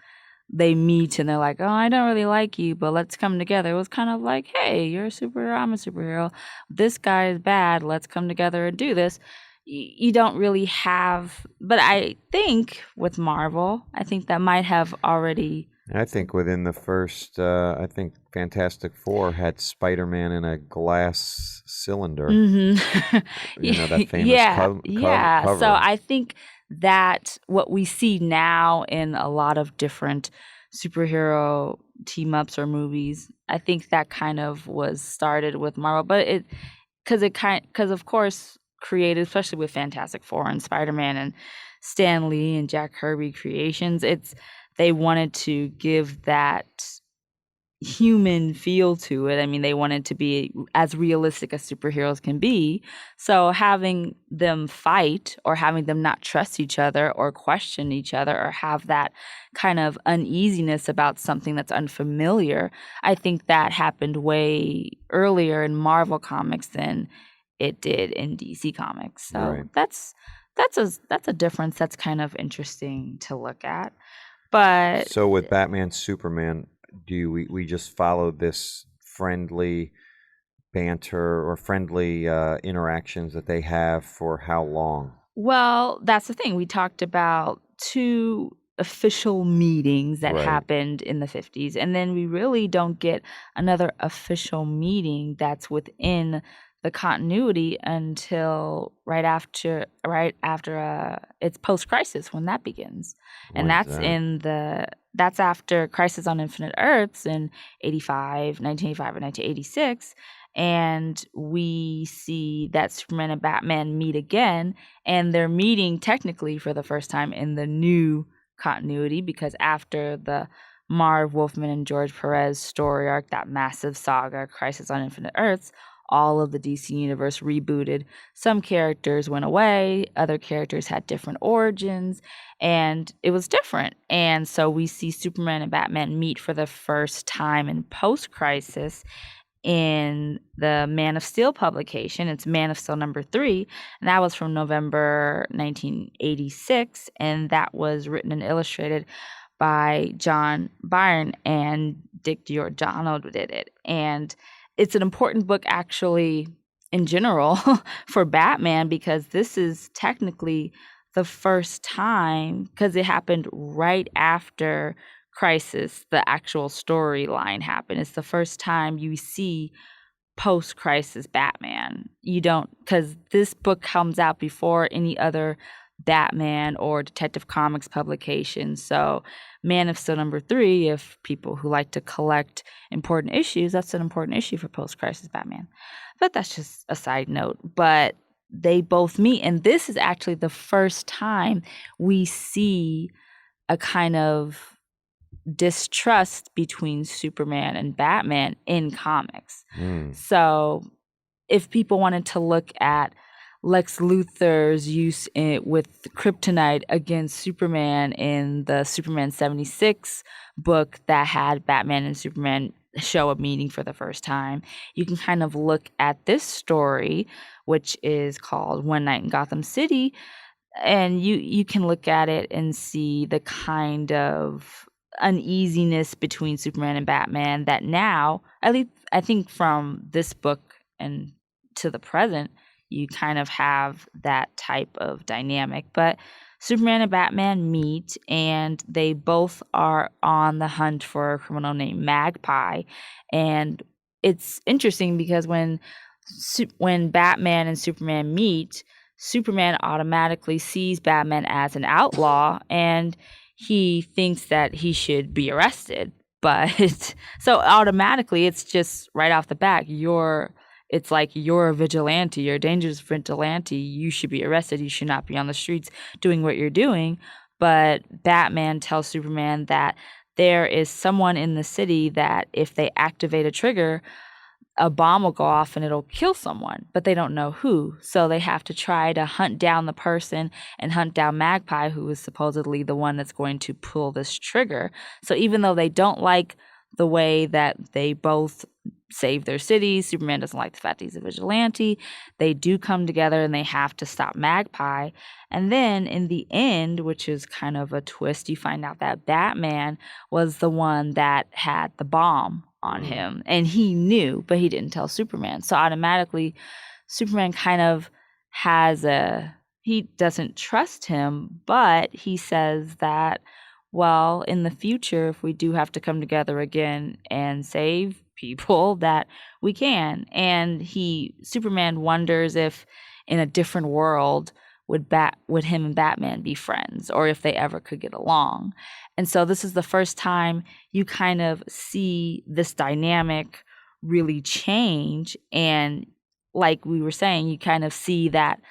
They meet and they're like, oh, I don't really like you, but let's come together. It was kind of like, hey, you're a superhero, I'm a superhero. This guy is bad. Let's come together and do this. You don't really have, but I think with Marvel, I think that might have already. I think within the first, I think Fantastic Four had Spider-Man in a glass cylinder. Mm-hmm. That famous cover. So I think that what we see now in a lot of different superhero team ups or movies, I think that kind of was started with Marvel, but because of course created, especially with Fantastic Four and Spider-Man and Stan Lee and Jack Kirby creations, they wanted to give that human feel to it. I mean, they wanted to be as realistic as superheroes can be. So having them fight or having them not trust each other or question each other or have that kind of uneasiness about something that's unfamiliar, I think that happened way earlier in Marvel comics than it did in DC comics. So Right. that's a difference that's kind of interesting to look at. But So with Batman, Superman, we just follow this friendly banter or friendly interactions that they have for how long? well, that's the thing. We talked about two official meetings that Right. happened in the 50s, and then we really don't get another official meeting that's within the continuity until right after it's post-crisis when that begins. And When's that? that's after Crisis on Infinite Earths in 1985 and 1986, and we see that Superman and Batman meet again, and they're meeting technically for the first time in the new continuity, because after the Marv Wolfman and George Perez story arc, that massive saga, Crisis on Infinite Earths, all of the DC universe rebooted. Some characters went away, other characters had different origins, and it was different. And so we see Superman and Batman meet for the first time in post-crisis in the Man of Steel publication. It's Man of Steel #3, and that was from November 1986, and that was written and illustrated by John Byrne, and Dick Giordano did it. And it's an important book actually in general for Batman, because this is technically the first time, because it happened right after Crisis, the actual storyline happened. It's the first time you see post-crisis Batman. You don't, because this book comes out before any other Batman or Detective Comics publication. So Man of Steel #3, if people who like to collect important issues, that's an important issue for post-crisis Batman. But that's just a side note. But they both meet, and this is actually the first time we see a kind of distrust between Superman and Batman in comics. So if people wanted to look at Lex Luthor's use with kryptonite against Superman in the Superman 76 book that had Batman and Superman show a meeting for the first time, you can kind of look at this story, which is called One Night in Gotham City, and you can look at it and see the kind of uneasiness between Superman and Batman that now, at least I think from this book and to the present, you kind of have that type of dynamic. But Superman and Batman meet, and they both are on the hunt for a criminal named Magpie. And it's interesting because when Batman and Superman meet, Superman automatically sees Batman as an outlaw, and he thinks that he should be arrested. But so automatically, it's just right off the bat, it's like you're a vigilante, you're a dangerous vigilante, you should be arrested, you should not be on the streets doing what you're doing. But Batman tells Superman that there is someone in the city that if they activate a trigger, a bomb will go off and it'll kill someone, but they don't know who. So they have to try to hunt down the person and hunt down Magpie, who is supposedly the one that's going to pull this trigger. So even though they don't like the way that they both save their cities, Superman doesn't like the fact that he's a vigilante, they do come together and they have to stop Magpie. And then in the end, which is kind of a twist, you find out that Batman was the one that had the bomb on him, and he knew, but he didn't tell Superman. So automatically Superman kind of he doesn't trust him, but he says that, well, in the future, if we do have to come together again and save people, that we can. And Superman wonders if in a different world would him and Batman be friends, or if they ever could get along. And so this is the first time you kind of see this dynamic really change. And like we were saying, you kind of see that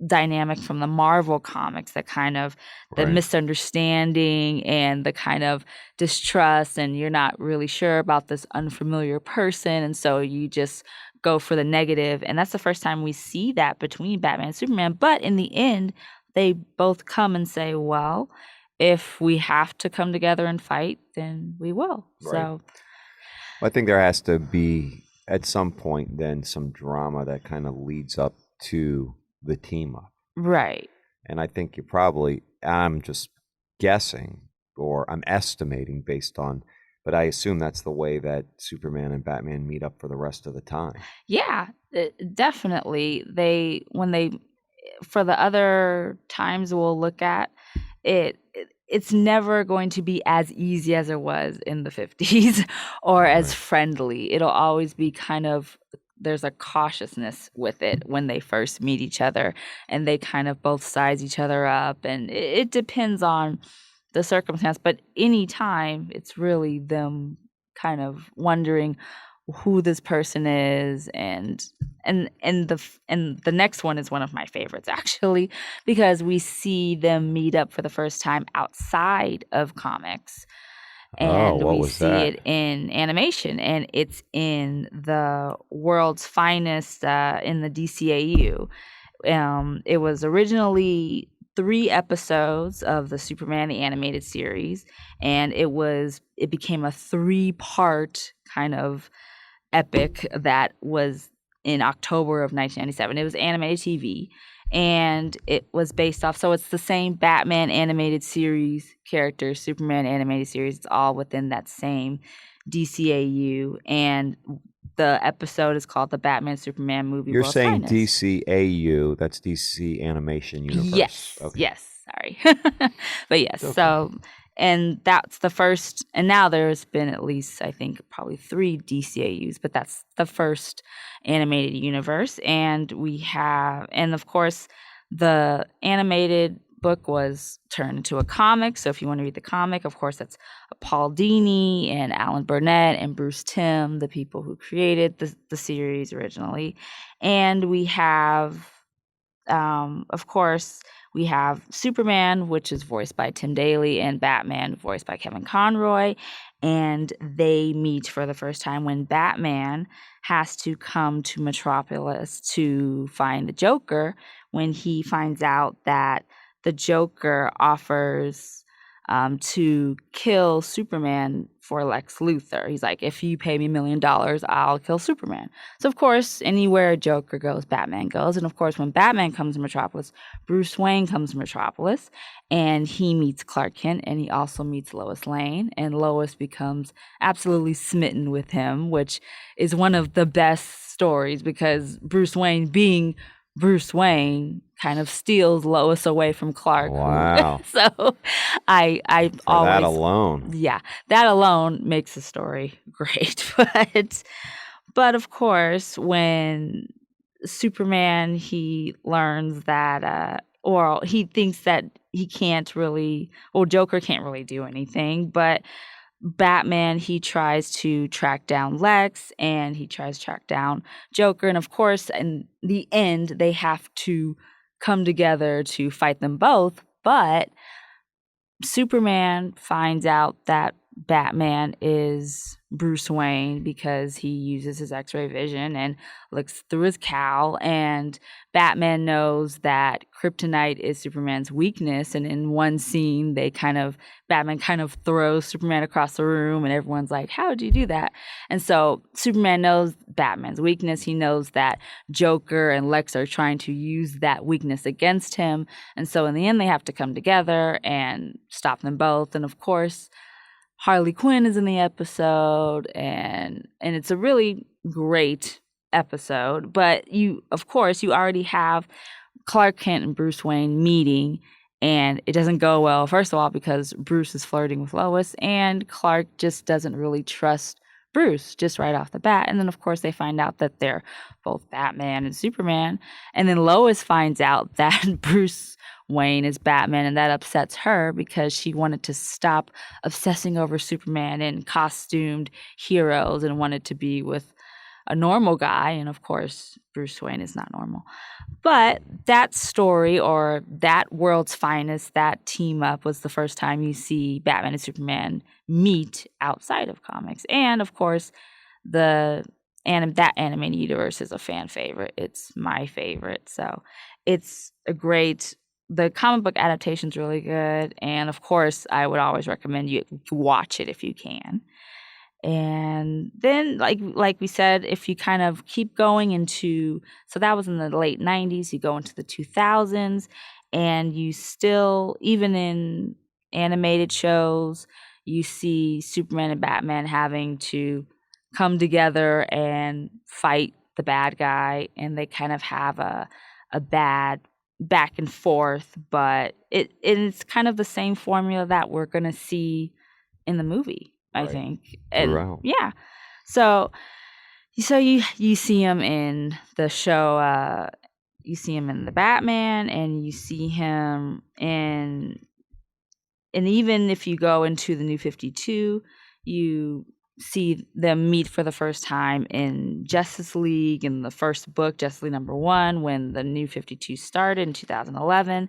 dynamic from the Marvel comics, that kind of the misunderstanding and the kind of distrust, and you're not really sure about this unfamiliar person, and so you just go for the negative. And that's the first time we see that between Batman and Superman. But in the end, they both come and say, well, if we have to come together and fight, then we will. Right. So I think there has to be at some point then some drama that kind of leads up to the team up. Right. And I think I'm just guessing, or I'm estimating based on, but I assume that's the way that Superman and Batman meet up for the rest of the time. Yeah, definitely. For the other times we'll look at it, it's never going to be as easy as it was in the 50s or as friendly. It'll always be kind of, there's a cautiousness with it when they first meet each other, and they kind of both size each other up, and it depends on the circumstance. But anytime, it's really them kind of wondering who this person is. And the next one is one of my favorites, actually, because we see them meet up for the first time outside of comics. And we see it in animation, and it's in the world's finest in the DCAU. It was originally 3 episodes of the Superman the Animated Series, and it became a 3-part kind of epic that was in October of 1997. It was animated TV, and it was based off, so it's the same Batman animated series characters, Superman animated series. It's all within that same DCAU, and the episode is called the Batman Superman Movie. You're World's saying Finest. DCAU, that's DC Animation Universe. Yes. Okay. Yes. Sorry. But yes. Okay. So, and that's the first, and now there's been at least, I think, probably 3 DCAUs, but that's the first animated universe. And of course, the animated book was turned into a comic. So if you want to read the comic, of course, that's Paul Dini and Alan Burnett and Bruce Timm, the people who created the series originally. And we have, of course, we have Superman, which is voiced by Tim Daly, and Batman, voiced by Kevin Conroy. And they meet for the first time when Batman has to come to Metropolis to find the Joker, when he finds out that the Joker offers to kill Superman for Lex Luthor. He's like, if you pay me $1 million, I'll kill Superman. So, of course, anywhere a Joker goes, Batman goes. And, of course, when Batman comes to Metropolis, Bruce Wayne comes to Metropolis, and he meets Clark Kent, and he also meets Lois Lane. And Lois becomes absolutely smitten with him, which is one of the best stories, because Bruce Wayne, being Bruce Wayne, kind of steals Lois away from Clark. Wow. So I always, that alone. Yeah, that alone makes the story great. But of course, when Superman, he learns that or he thinks that Joker can't really do anything, but Batman, he tries to track down Lex, and he tries to track down Joker. And of course, in the end, they have to come together to fight them both. But Superman finds out that Batman is Bruce Wayne because he uses his X-ray vision and looks through his cowl, and Batman knows that kryptonite is Superman's weakness. And in one scene, Batman kind of throws Superman across the room, and everyone's like, how did you do that? And so Superman knows Batman's weakness. He knows that Joker and Lex are trying to use that weakness against him. And so in the end, they have to come together and stop them both. And of course, Harley Quinn is in the episode, and it's a really great episode. But you already have Clark Kent and Bruce Wayne meeting, and it doesn't go well. First of all, because Bruce is flirting with Lois, and Clark just doesn't really trust Bruce just right off the bat. And then, of course, they find out that they're both Batman and Superman. And then Lois finds out that Bruce Wayne is Batman, and that upsets her because she wanted to stop obsessing over Superman and costumed heroes and wanted to be with a normal guy. And of course, Bruce Wayne is not normal. But that story, or that World's Finest, that team up, was the first time you see Batman and Superman meet outside of comics. And of course, that animated universe is a fan favorite. It's my favorite. So it's the comic book adaptation's really good. And of course, I would always recommend you watch it if you can. And then, like we said, if you kind of keep going into, so that was in the late 90s, you go into the 2000s, and you still, even in animated shows, you see Superman and Batman having to come together and fight the bad guy, and they kind of have a bad back and forth, but it's kind of the same formula that we're going to see in the movie. I think. And throughout. Yeah. So you see him in the show, you see him in the Batman, and you see him and even if you go into the New 52, you see them meet for the first time in Justice League, in the first book, Justice League #1, when the New 52 started in 2011.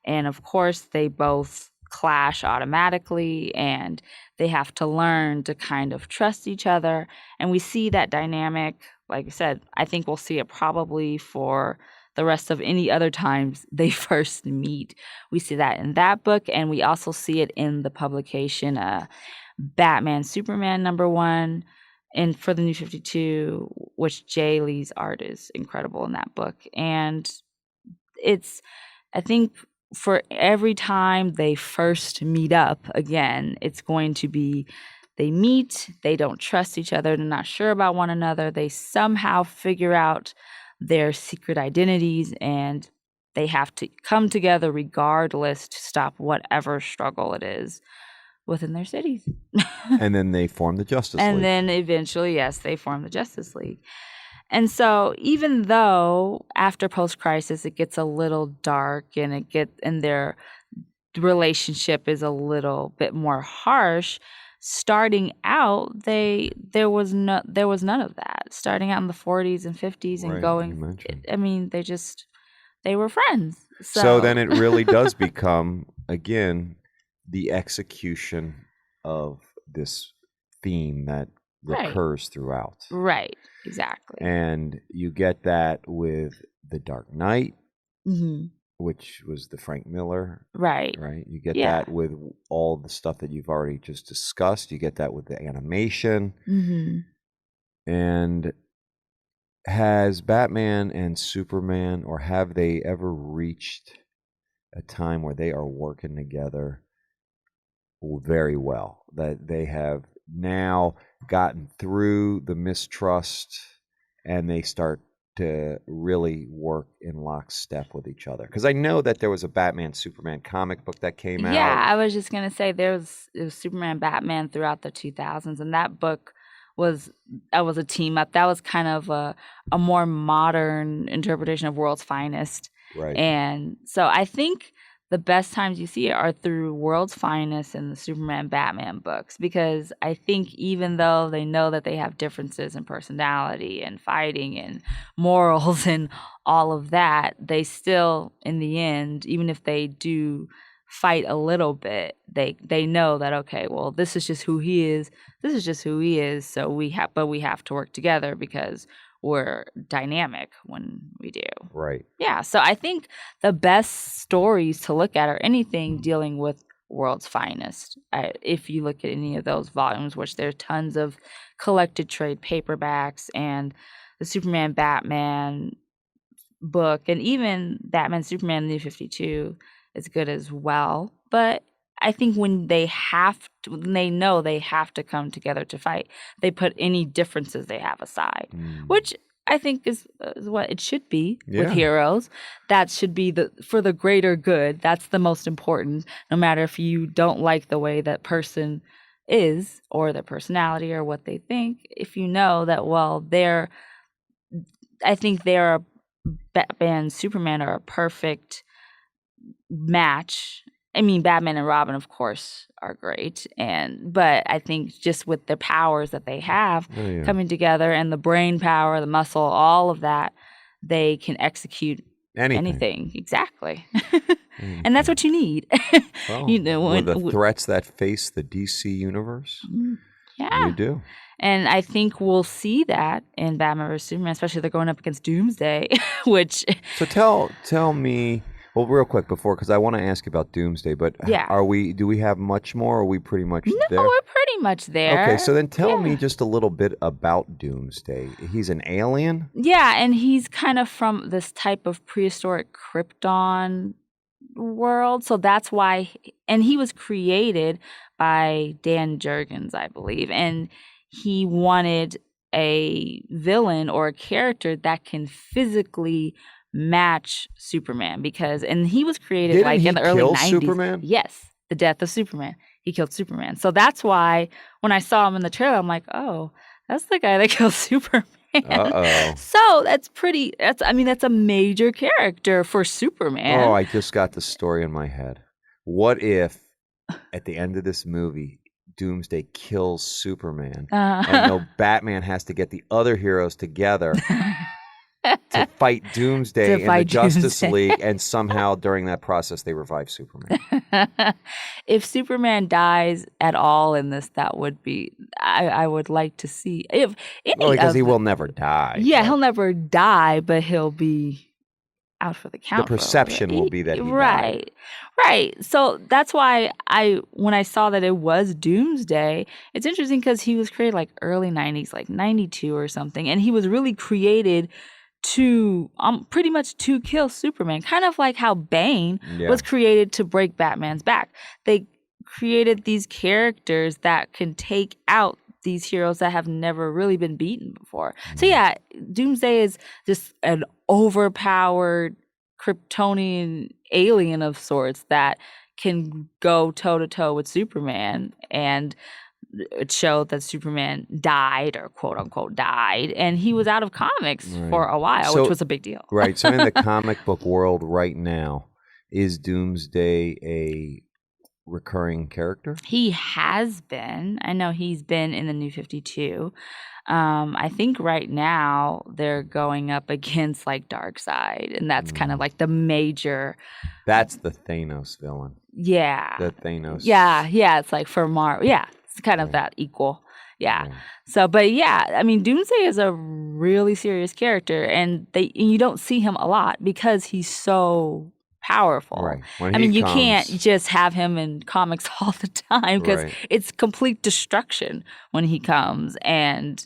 And of course, they both clash automatically, and they have to learn to kind of trust each other. And we see that dynamic, like I said, I think we'll see it probably for the rest of any other times they first meet. We see that in that book, and we also see it in the publication Batman Superman #1 and for the New 52, which Jay Lee's art is incredible in that book. And I think for every time they first meet up again, it's going to be they meet, they don't trust each other, they're not sure about one another, they somehow figure out their secret identities, and they have to come together regardless to stop whatever struggle it is within their cities. And then they form the Justice League. And then eventually, yes, they form the Justice League. And so even though after Post-Crisis it gets a little dark and their relationship is a little bit more harsh, starting out there was none of that. Starting out in the 40s and 50s and going, I mean, they were friends. So then it really does become, again, the execution of this theme that recurs throughout. Right, exactly. And you get that with The Dark Knight, which was the Frank Miller. Right. You get that with all the stuff that you've already just discussed. You get that with the animation. And has Batman and Superman, or have they ever reached a time where they are working together very well? That they have now gotten through the mistrust and they start to really work in lockstep with each other? Because I know that there was a Batman Superman comic book that came out. Yeah, I was just gonna say it was Superman Batman throughout the 2000s, and that book was a team up. That was kind of a more modern interpretation of World's Finest. Right. And so I think the best times you see it are through World's Finest and the Superman Batman books, because I think even though they know that they have differences in personality and fighting and morals and all of that, they still, in the end, even if they do fight a little bit, they know that, okay, well, this is just who he is. This is just who he is. So we have to work together because we're dynamic when we do. Right. Yeah. So I think the best stories to look at are anything dealing with World's Finest. If you look at any of those volumes, which there are tons of collected trade paperbacks, and the Superman Batman book, and even Batman Superman New 52 is good as well. But I think when they know they have to come together to fight, they put any differences they have aside, which I think is what it should be with heroes. That should be for the greater good. That's the most important. No matter if you don't like the way that person is, or their personality, or what they think, if you know that, well, I think they're Batman and Superman are a perfect match. I mean, Batman and Robin, of course, are great, but I think just with the powers that they have coming together, and the brain power, the muscle, all of that, they can execute anything. Exactly. And that's what you need. Well, with the threats that face the DC universe, you do. And I think we'll see that in Batman vs Superman, especially they're going up against Doomsday, which. So tell me. Well, real quick before, because I want to ask you about Doomsday, but do we have much more, or are we pretty much there? No, we're pretty much there. Okay, so then tell me just a little bit about Doomsday. He's an alien? Yeah, and he's kind of from this type of prehistoric Krypton world, so that's why, and he was created by Dan Jurgens, I believe, and he wanted a villain or a character that can physically match Superman, and he was created in the early 90s. Superman? Yes, the death of Superman. He killed Superman. So that's why when I saw him in the trailer, I'm like, oh, that's the guy that killed Superman. Uh-oh. So that's a major character for Superman. Oh, I just got the story in my head. What if at the end of this movie, Doomsday kills Superman, and Batman has to get the other heroes together to fight Doomsday in the Justice League, and somehow during that process they revive Superman. If Superman dies at all in this, that would be I would like to see because he will never die. Yeah, he'll never die, but he'll be out for the count. The perception will be that he died. Right. So that's why when I saw that it was Doomsday, it's interesting because he was created like early 90s, like 92 or something, and he was really created to pretty much to kill Superman, kind of like how Bane was created to break Batman's back. They created these characters that can take out these heroes that have never really been beaten before. So yeah, Doomsday is just an overpowered Kryptonian alien of sorts that can go toe to toe with Superman, and it showed that Superman died, or quote unquote died, and he was out of comics for a while, which was a big deal. Right. So in the comic book world right now, is Doomsday a recurring character? He has been. I know he's been in the New 52. I think right now they're going up against like Darkseid, and that's kind of like the major. That's the Thanos villain. Yeah. The Thanos. Yeah. It's like for Marvel. Yeah. It's kind of that equal. Yeah. So, but yeah, I mean, Doomsday is a really serious character, and you don't see him a lot because he's so powerful. Right. You can't just have him in comics all the time because it's complete destruction when he comes, and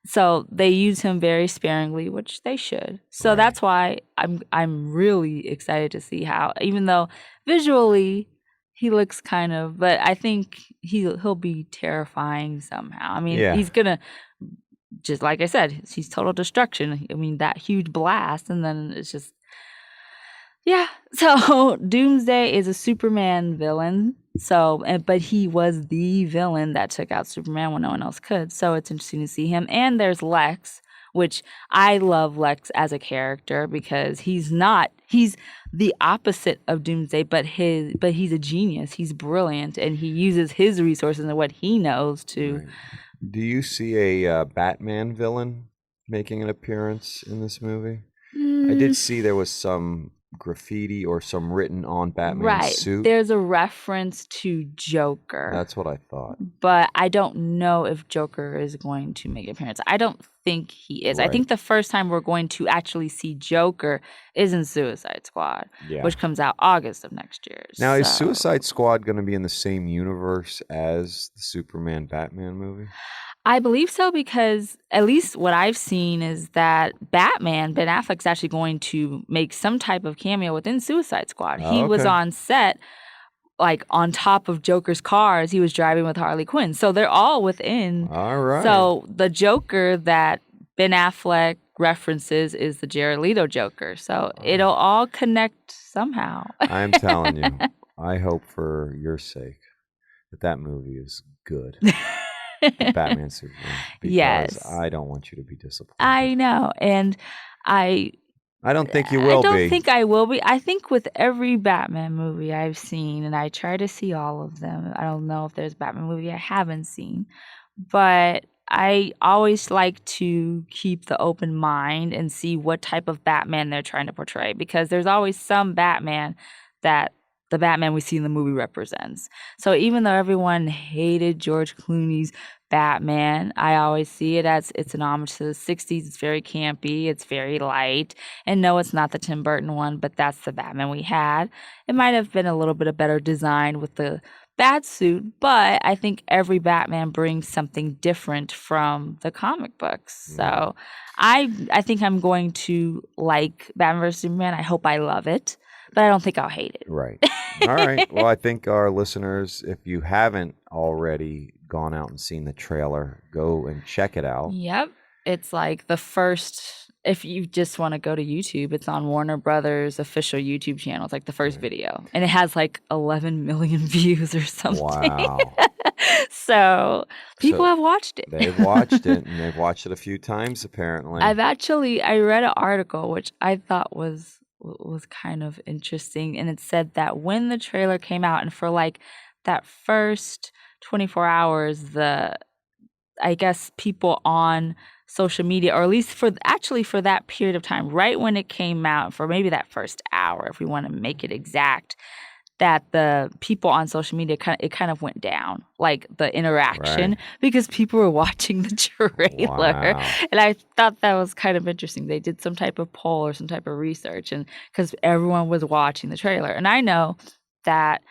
so they use him very sparingly, which they should. So that's why I'm really excited to see how, even though visually he looks but I think he'll be terrifying somehow. I mean, he's gonna, just like I said, he's total destruction. I mean, that huge blast, and then it's just, So Doomsday is a Superman villain. So, but he was the villain that took out Superman when no one else could. So it's interesting to see him. And there's Lex, which I love Lex as a character because he's the opposite of Doomsday, but he's a genius. He's brilliant, and he uses his resources and what he knows to. Right. Do you see a Batman villain making an appearance in this movie? I did see there was some graffiti or some written on Batman's suit. There's a reference to Joker. That's what I thought. But I don't know if Joker is going to make an appearance. I don't think he is. I think the first time we're going to actually see Joker is in Suicide Squad, which comes out August of next year. Now, is Suicide Squad going to be in the same universe as the Superman Batman movie? I believe so, because at least what I've seen is that Ben Affleck's actually going to make some type of cameo within Suicide Squad. He was on set, like on top of Joker's car as he was driving with Harley Quinn. So they're all within. All right. So the Joker that Ben Affleck references is the Jared Leto Joker. So it'll all connect somehow. I'm telling you, I hope for your sake that movie is good. Batman Superman, because Yes. I don't want you to be disappointed. I know. And I don't think you will don't be. think I will be. I think with every Batman movie I've seen, and I try to see all of them, I don't know if there's a Batman movie I haven't seen, but I always like to keep the open mind and see what type of Batman they're trying to portray, because there's always some Batman that the Batman we see in the movie represents. So even though everyone hated George Clooney's Batman, I always see it as it's an homage to the 60s. It's very campy, it's very light. And no, it's not the Tim Burton one, but that's the Batman we had. It might have been a little bit of better design with the bat suit, but I think every Batman brings something different from the comic books. So I think I'm going to like Batman vs. Superman. I hope I love it, but I don't think I'll hate it. Right. All right. Well, I think our listeners, if you haven't already gone out and seen the trailer, go and check it out. Yep. It's like the first, if you just want to go to YouTube, it's on Warner Brothers official YouTube channel. It's like the first video. And it has like 11 million views or something. Wow. So people have watched it. They've watched it, and they've watched it a few times, apparently. I read an article, which I thought was kind of interesting. And it said that when the trailer came out, and for like that first 24 hours, I guess people on social media, or at least for that period of time, right when it came out, for maybe that first hour, if we want to make it exact, that the people on social media kind of went down, like the interaction, Right. because people were watching the trailer. Wow. And I thought that was kind of interesting. They did some type of poll or some type of research, and because everyone was watching the trailer. And I know that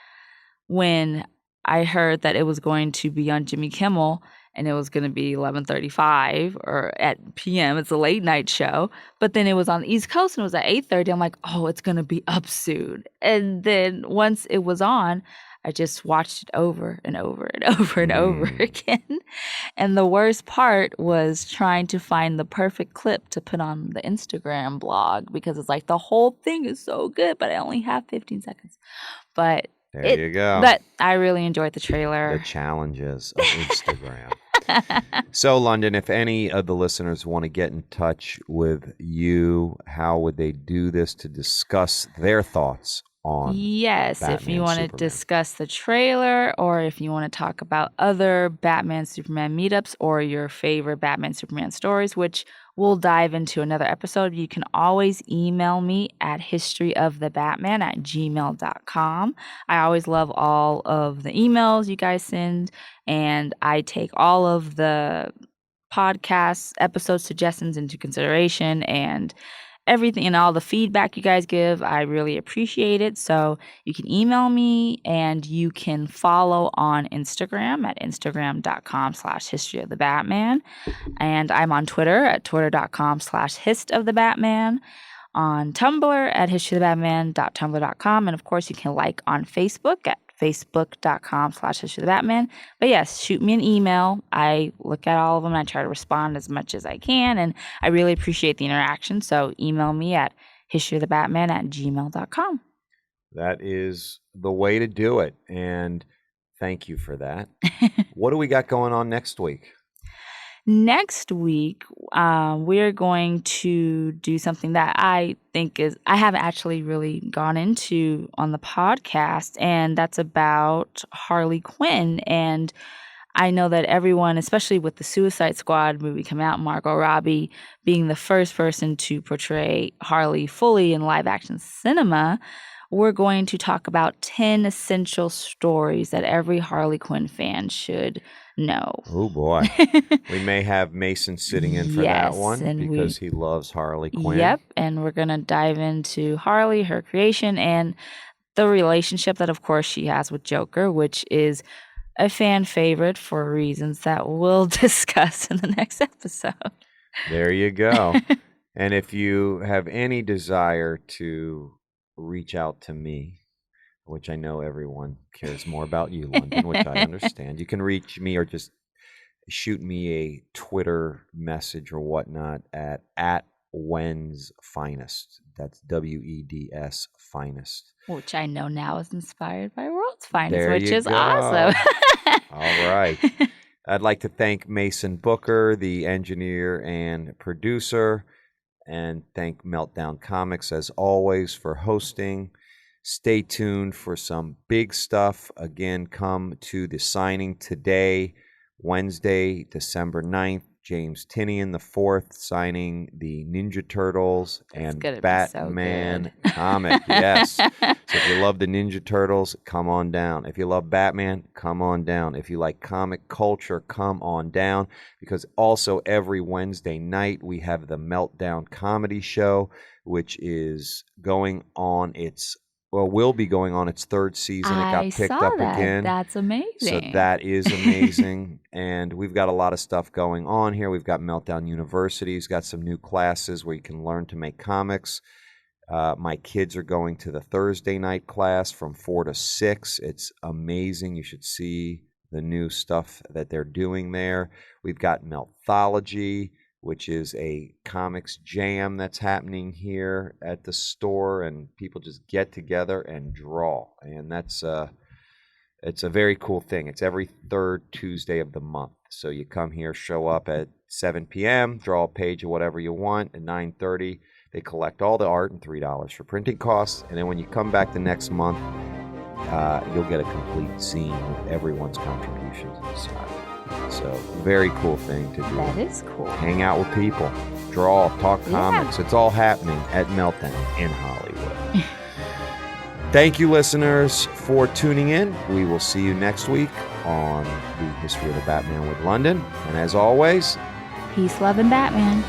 when I heard that it was going to be on Jimmy Kimmel, and it was going to be 11:35 or at p.m. It's a late night show. But then it was on the East Coast and it was at 8:30. I'm like, oh, it's going to be up soon. And then once it was on, I just watched it over and over and over and over again. And the worst part was trying to find the perfect clip to put on the Instagram blog, because it's like the whole thing is so good, but I only have 15 seconds. But There you go. But I really enjoyed the trailer. The challenges of Instagram. So, London, if any of the listeners want to get in touch with you, how would they do this to discuss their thoughts on Batman, if you want to Superman? discuss the trailer, or if you want to talk about other Batman Superman meetups or your favorite Batman Superman stories, which we'll dive into another episode, you can always email me at historyofthebatman@gmail.com. I always love all of the emails you guys send, and I take all of the podcast episode suggestions into consideration, and everything and all the feedback you guys give. I really appreciate it. So you can email me, and you can follow on Instagram at instagram.com/historyofthebatman. And I'm on Twitter at twitter.com/histofthebatman. On Tumblr at historyofthebatman.tumblr.com. And of course, you can like on Facebook at facebook.com/historyofthebatman. But yes, shoot me an email. I look at all of them and I try to respond as much as I can. And I really appreciate the interaction. So email me at historyofthebatman@gmail.com. That is the way to do it. And thank you for that. What do we got going on next week? Next week, we're going to do something that I think I haven't actually really gone into on the podcast, and that's about Harley Quinn. And I know that everyone, especially with the Suicide Squad movie coming out, Margot Robbie being the first person to portray Harley fully in live action cinema, we're going to talk about 10 essential stories that every Harley Quinn fan should know. Oh, boy. We may have Mason sitting in for that one, because he loves Harley Quinn. Yep, and we're going to dive into Harley, her creation, and the relationship that, of course, she has with Joker, which is a fan favorite for reasons that we'll discuss in the next episode. There you go. And if you have any desire to reach out to me, which I know everyone cares more about you, London, which I understand, you can reach me or just shoot me a Twitter message or whatnot at Weds Finest. That's WEDS Finest. Which I know now is inspired by World's Finest, There which you is go. awesome. All right. I'd like to thank Mason Booker, the engineer and producer, and thank Meltdown Comics, as always, for hosting. Stay tuned for some big stuff. Again, come to the signing today, Wednesday, December 9th. James Tinian IV signing the Ninja Turtles and Batman comic. Yes. So if you love the Ninja Turtles, come on down. If you love Batman, come on down. If you like comic culture, come on down. Because also every Wednesday night we have the Meltdown Comedy Show, which is going on will be going on its third season. It got picked up again. That's amazing. So that is amazing. And we've got a lot of stuff going on here. We've got Meltdown University. It's got some new classes where you can learn to make comics. My kids are going to the Thursday night class from 4 to 6. It's amazing. You should see the new stuff that they're doing there. We've got Melthology, which is a comics jam that's happening here at the store, and people just get together and draw. And it's a very cool thing. It's every third Tuesday of the month. So you come here, show up at 7 p.m., draw a page of whatever you want. At 9:30, they collect all the art and $3 for printing costs. And then when you come back the next month, you'll get a complete zine with everyone's contributions inside. So, very cool thing to do. That is cool. Hang out with people, draw, talk comics. It's all happening at Meltdown in Hollywood. Thank you, listeners, for tuning in. We will see you next week on the History of the Batman with London. And as always, peace, love, and Batman.